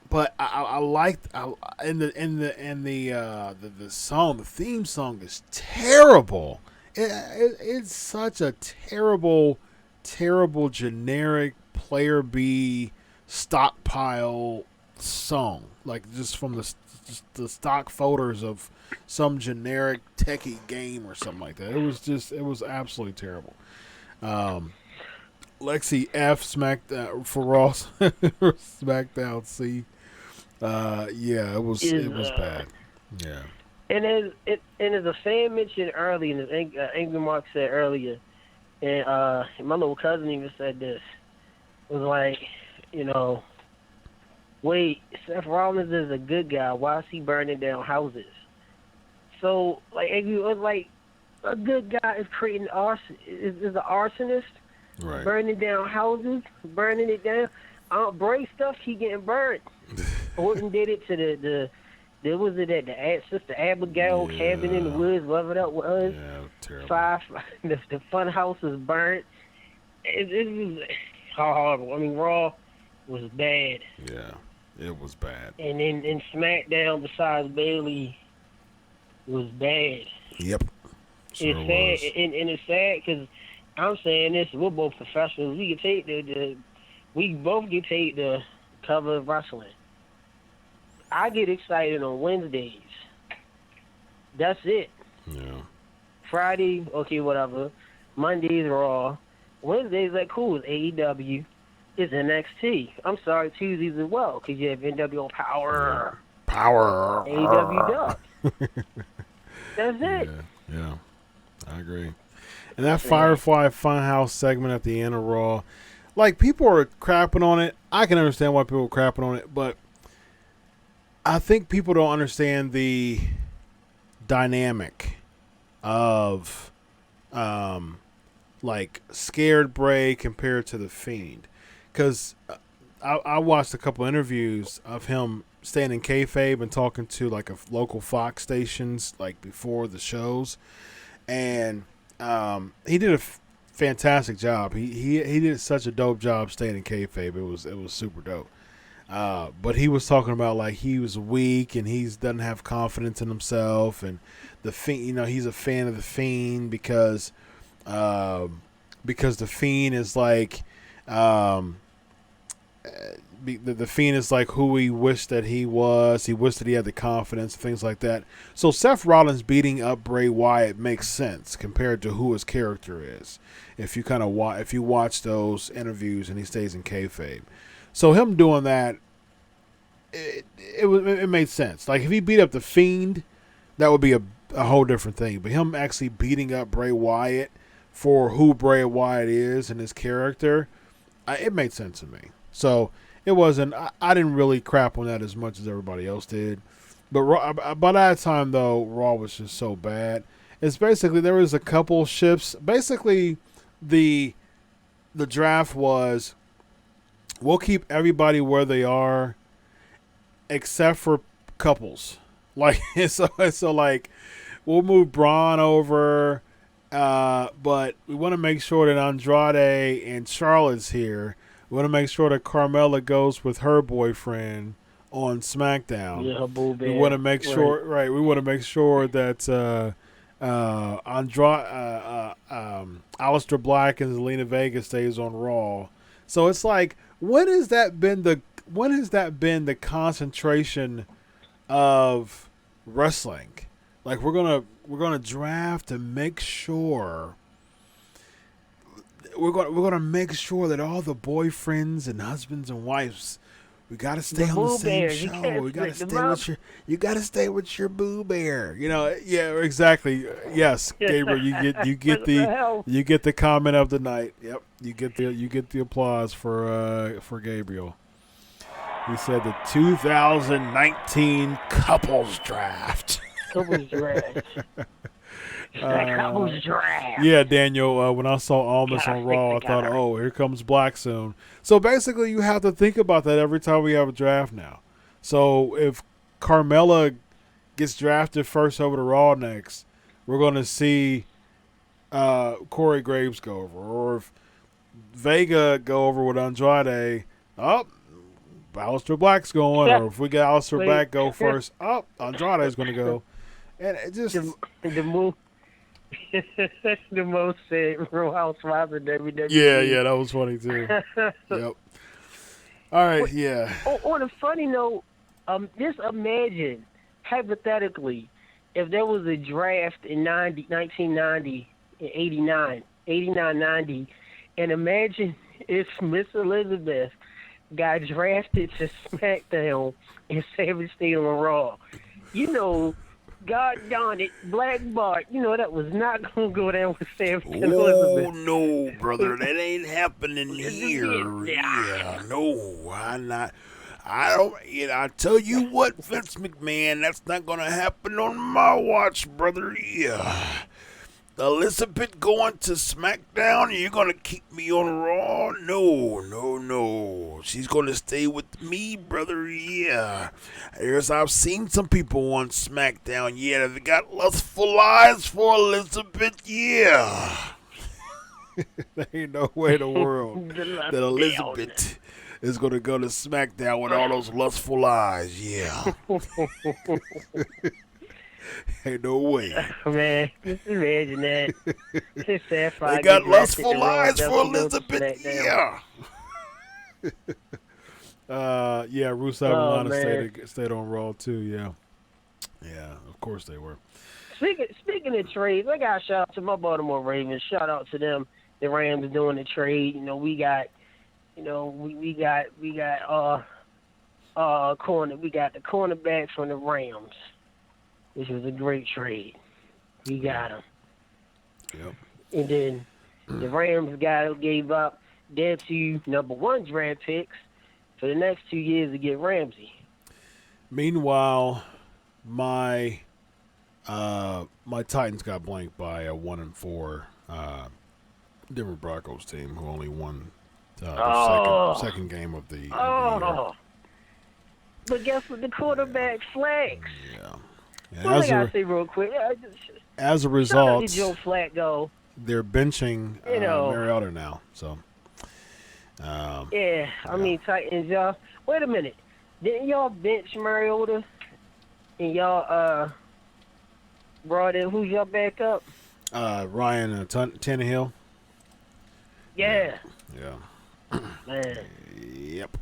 But I liked the song. The theme song is terrible. It's such a terrible generic player B stockpile song, like just from the stock photos of some generic techie game or something like that. It was absolutely terrible. Lexi F SmackDown for Raw SmackDown C. Yeah, it was bad. Yeah. And as a fan mentioned earlier, and as Angry Mark said earlier, and my little cousin even said this, was like, wait, Seth Rollins is a good guy. Why is he burning down houses? So, like, it was like a good guy is creating arson. Is an arsonist, right? Burning down houses, burning it down. Bray stuff, he getting burned. Orton did it to there was it at the Sister Abigail cabin in the woods, whatever that was. Yeah, terrible. The fun house was burnt. It was horrible. I mean, Raw was bad. Yeah, it was bad. And in SmackDown, besides Bailey, was bad. Yep. Sure it's sad, and it's sad because I'm saying this. We're both professionals. We can take we both get paid to cover wrestling. I get excited on Wednesdays. That's it. Yeah. Friday, okay, whatever. Mondays, Raw. Wednesdays, like, cool. It's AEW. It's NXT. I'm sorry, Tuesdays as well, because you have NWO Power. Yeah. Power. AEW does. That's it. Yeah, I agree. And that Firefly Funhouse segment at the end of Raw, like, people are crapping on it. I can understand why people are crapping on it, but I think people don't understand the dynamic of, like, Scared Bray compared to The Fiend. Because I watched a couple interviews of him staying in kayfabe and talking to, like, a local Fox stations, like, before the shows. And he did a fantastic job. He did such a dope job staying in kayfabe. It was super dope. But he was talking about, like, he was weak and he doesn't have confidence in himself, and the Fiend, you know, he's a fan of the Fiend because the Fiend is like the Fiend is like who he wished that he was. He wished that he had the confidence and things like that. So Seth Rollins beating up Bray Wyatt makes sense compared to who his character is. If you if you watch those interviews and he stays in kayfabe. So him doing that, it made sense. Like, if he beat up the Fiend, that would be a whole different thing. But him actually beating up Bray Wyatt for who Bray Wyatt is and his character, it made sense to me. So it wasn't. I didn't really crap on that as much as everybody else did. But by that time, though, Raw was just so bad. It's basically, there was a couple shifts. Basically, the draft was, we'll keep everybody where they are, except for couples. Like, so like, we'll move Braun over, but we want to make sure that Andrade and Charlotte's here. We want to make sure that Carmella goes with her boyfriend on SmackDown. Yeah, her boo bear. We want to make sure, right? We want to make sure that Aleister Black and Zelina Vega stays on Raw. So it's like, when has that been the concentration of wrestling? Like, we're gonna draft to make sure we're gonna make sure that all the boyfriends and husbands and wives, we gotta stay on the same show. We gotta stay with you gotta stay with your boo bear. You know, yeah, exactly. Yes, Gabriel, you get the comment of the night. Yep, you get the applause for Gabriel. He said the 2019 couples draft. Couples draft. Couples draft. Yeah, Daniel, when I saw Almas on Raw, I thought, oh, here comes Black soon. So basically, you have to think about that every time we have a draft now. So if Carmella gets drafted first over to Raw next, we're going to see Corey Graves go over. Or if Vega go over with Andrade, Aleister Black's going. Or if we get Aleister Black go first, Andrade's going to go. And it just... The move. The most said Real Housewives of WWE. Yeah, that was funny too. Yep. All right, yeah. On a funny note, just imagine, hypothetically, if there was a draft in 1990, 89, 90, and imagine if Miss Elizabeth got drafted to SmackDown and Savage stayed on Raw. You know, God darn it, Black Bart, you know that was not going to go down with Savage and Elizabeth. Oh, no, brother, that ain't happening here. Yeah, no, I'm not. I don't, I tell you what, Vince McMahon, that's not going to happen on my watch, brother. Yeah. Elizabeth going to SmackDown, you're going to keep me on Raw? No. She's going to stay with me, brother, yeah. I've seen some people on SmackDown, yeah, they got lustful eyes for Elizabeth, yeah. There ain't no way in the world that Elizabeth is going to go to SmackDown with all those lustful eyes, yeah. Ain't no way. Man, just imagine that. They got lustful eyes for Elizabeth. Yeah. Rusev and Lana stayed on Raw too. Yeah, of course they were. Speaking of trades, I got to shout out to my Baltimore Ravens. Shout out to them. The Rams doing the trade. You know, we got corner. We got the cornerback from the Rams. This was a great trade. We got him. Yep. And then the Rams gave up their 2 number 1 draft picks for the next 2 years to get Ramsey. Meanwhile, my Titans got blanked by a 1-4 Denver Broncos team who only won the second game of the year. But guess what? The quarterback flex. Yeah. What I gotta say real quick? As a result, Joe Flacco. They're benching Mariota now. So. I mean Titans, y'all. Wait a minute. Didn't y'all bench Mariota? And y'all brought in who's y'all backup? Ryan Tannehill. Yeah. Man. Yep.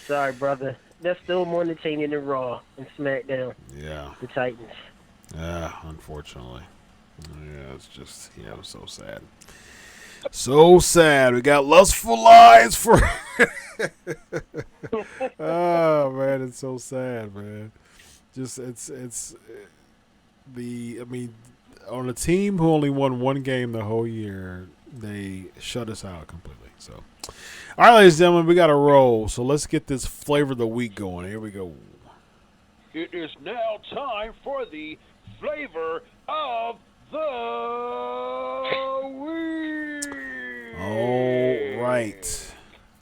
Sorry, brother. That's still more entertaining than Raw and SmackDown. Yeah. The Titans. Unfortunately. Yeah, it's just, it was so sad. So sad. We got lustful eyes for. Oh man, it's so sad, man. Just on a team who only won 1 game the whole year, they shut us out completely. So, all right, ladies and gentlemen, we got to roll. So let's get this flavor of the week going. Here we go. It is now time for the flavor of the week. All right.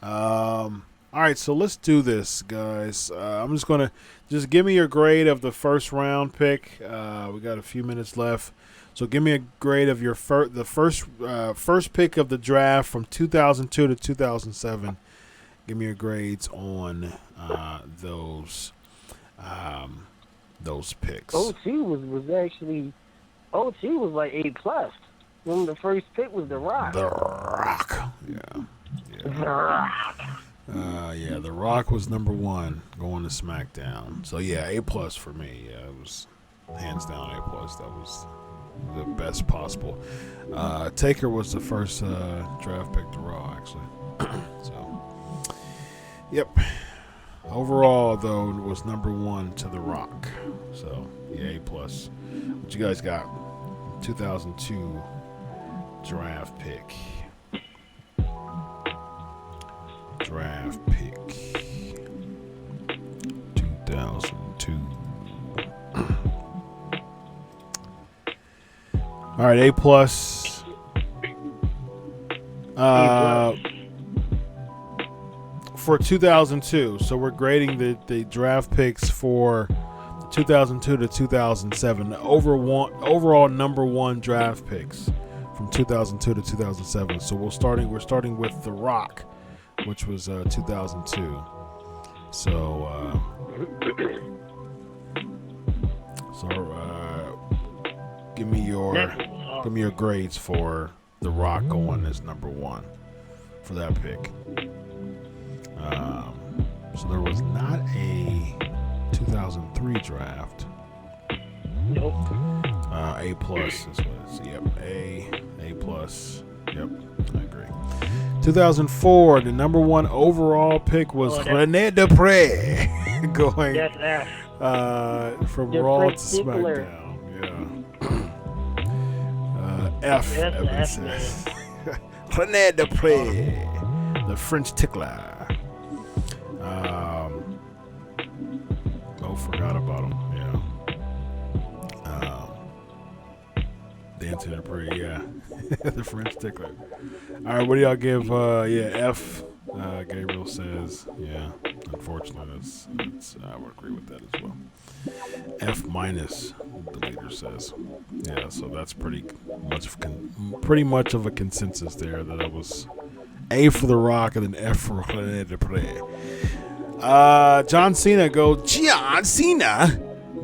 All right, so let's do this, guys. I'm just going to give me your grade of the first round pick. We got a few minutes left. So give me a grade of your first pick of the draft from 2002 to 2007. Give me your grades on those picks. OT was like A+. When the first pick was The Rock. The Rock. Yeah. The Rock. The Rock was number 1 going to SmackDown. So yeah, A+ for me. Yeah, it was hands down A+. That was the best possible. Taker was the first draft pick to Raw, actually. So, yep. Overall, though, it was number 1 to The Rock. So yeah, A+. What you guys got? 2002 draft pick. Draft pick 2002. All right, A+. For 2002. So we're grading the draft picks for 2002 to 2007. Overall number 1 draft picks from 2002 to 2007. So we're starting with The Rock, which was 2002. So give me your grades for The Rock going as number 1 for that pick. So there was not a 2003 draft. Nope. A+ is what it is. Yep. A+. Yep. I agree. 2004, the number 1 overall pick was René Dupré going from Raw to SmackDown. Yeah. F. Evan says. René Dupré, the French tickler. Forgot about him. Yeah. Dancing Dupré. Yeah. The French tickler. All right, what do y'all give? F. Gabriel says, yeah. Unfortunately, that's I would agree with that as well. F-, the leader says. Yeah, so that's pretty much of a consensus there that it was A for The Rock and then F for René Dupré. John Cena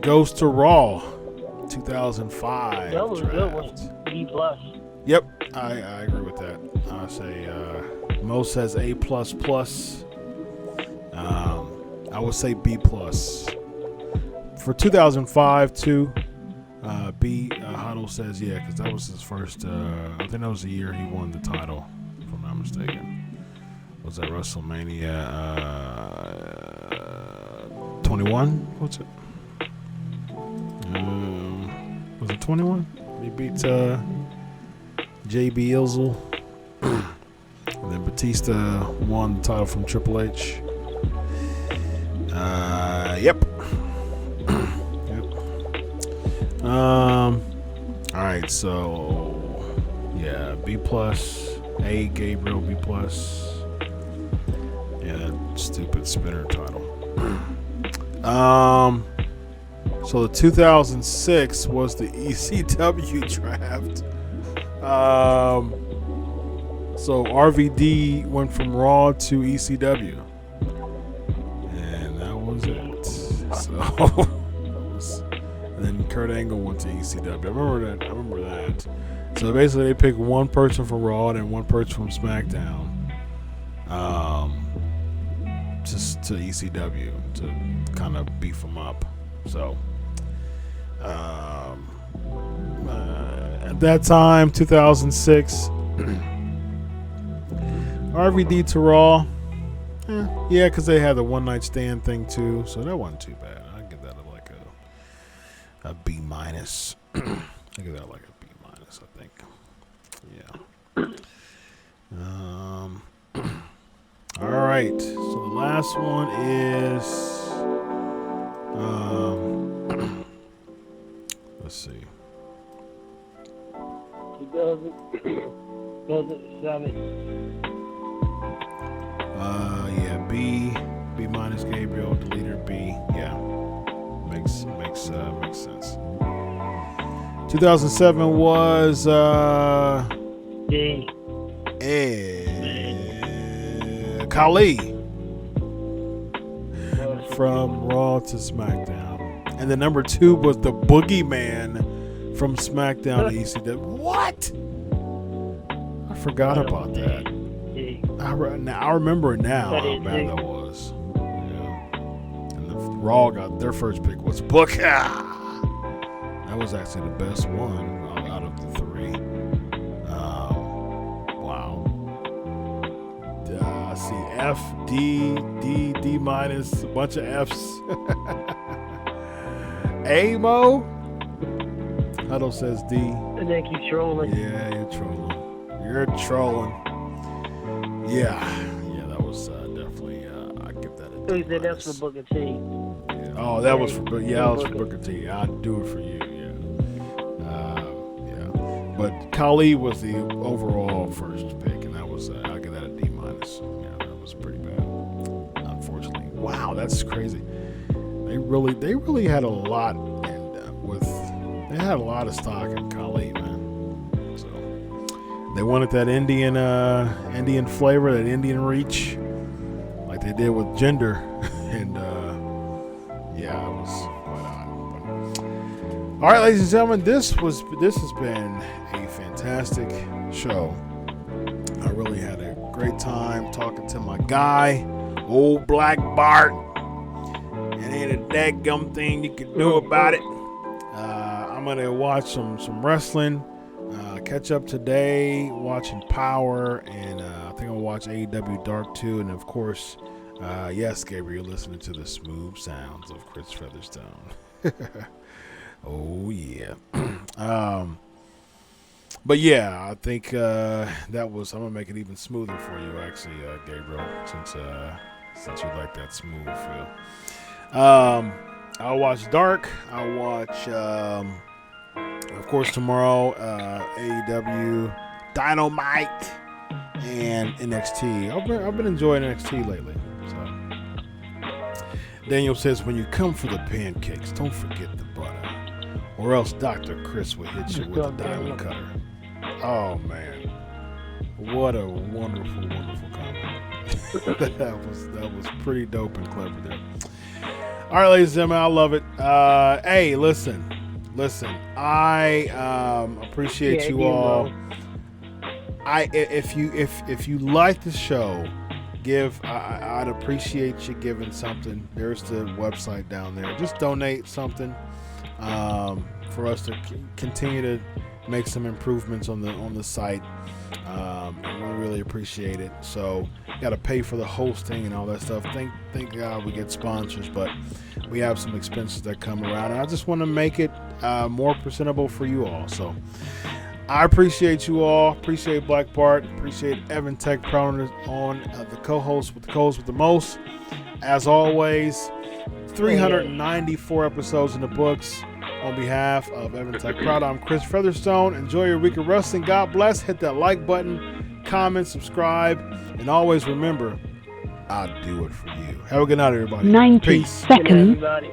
goes to Raw 2005 that was draft. a good one. B+. Yep, I agree with that. I say Mo says A++. I would say B+. For 2005 too. B. Huddle says yeah, because that was his first. I think that was the year he won the title, if I'm not mistaken. Was that WrestleMania 21. What's it? Was it 21? He beat JB Ilzel. And then Batista won the title from Triple H. Yep. Alright, so yeah, B+, A Gabriel, B+. Yeah, that stupid spinner title. So the 2006 was the ECW draft. So RVD went from Raw to ECW. And that was it. So and then Kurt Angle went to ECW. I remember that. So basically they picked one person from Raw and one person from SmackDown. Just to ECW to kind of beef them up. So at that time, 2006, RVD to Raw. Yeah, because they had the one night stand thing too, so that wasn't too bad. I give that like a B-. I give that like a B-, I think. Yeah. All right. So the last one is let's see. 2007. Yeah, B- Gabriel, deleter B. Yeah, makes sense. 2007 was Khali from Raw to SmackDown, and the number 2 was the Boogeyman from SmackDown to ECW. What? I forgot about that. I remember it now how bad that was. Yeah. And the Raw got their first pick was Booker. That was actually the best one out of the 3. Wow. See, F, D, D-, a bunch of F's. Amo. Huddle says D. And then keep trolling. Yeah, you're trolling. Yeah, that was definitely. I give that a D-. He said that's for Booker T. Yeah. Oh, that was for Booker T. I'd do it for you. Yeah. But Khali was the overall first pick, and that was I give that a D-. Yeah, that was pretty bad. Unfortunately. Wow, that's crazy. They really had a lot, and they had a lot of stock in Khali, man. So they wanted that Indian flavor, that Indian reach, like they did with Jinder, and yeah, it was quite odd. All right, ladies and gentlemen, this has been a fantastic show. I really had a great time talking to my guy, old Black Bart. And ain't a dadgum thing you can do about it. I'm gonna watch some wrestling. Catch up today, watching Power, and I think I'll watch AEW Dark too. And of course, yes, Gabriel, you're listening to the smooth sounds of Chris Featherstone. Oh yeah. But yeah, I think that was. I'm gonna make it even smoother for you, actually, Gabriel, since you like that smooth feel. I'll watch Dark. I'll watch, of course, tomorrow AEW Dynamite and NXT. I've been enjoying NXT lately. So Daniel says, when you come for the pancakes, don't forget the butter, or else Dr. Chris will hit you with a diamond cutter. Oh man, what a wonderful comment. that was pretty dope and clever there. All right, ladies and gentlemen, I love it. Hey, listen. I appreciate you all. If you like the show, I'd appreciate you giving something. There's the website down there. Just donate something for us to continue to make some improvements on the site. And we really appreciate it. So got to pay for the hosting and all that stuff. Thank God we get sponsors, but we have some expenses that come around, and I just want to make it more presentable for you all. So I appreciate you all. Appreciate Black Bart. Appreciate Evan Tech Proud on the co-host with the most. As always, 394 episodes in the books. On behalf of Evan Tech Proud, I'm Chris Featherstone. Enjoy your week of wrestling. God bless. Hit that like button, comment, subscribe, and always remember, I'll do it for you. Have a good night, everybody. 90 Peace. seconds. Everybody.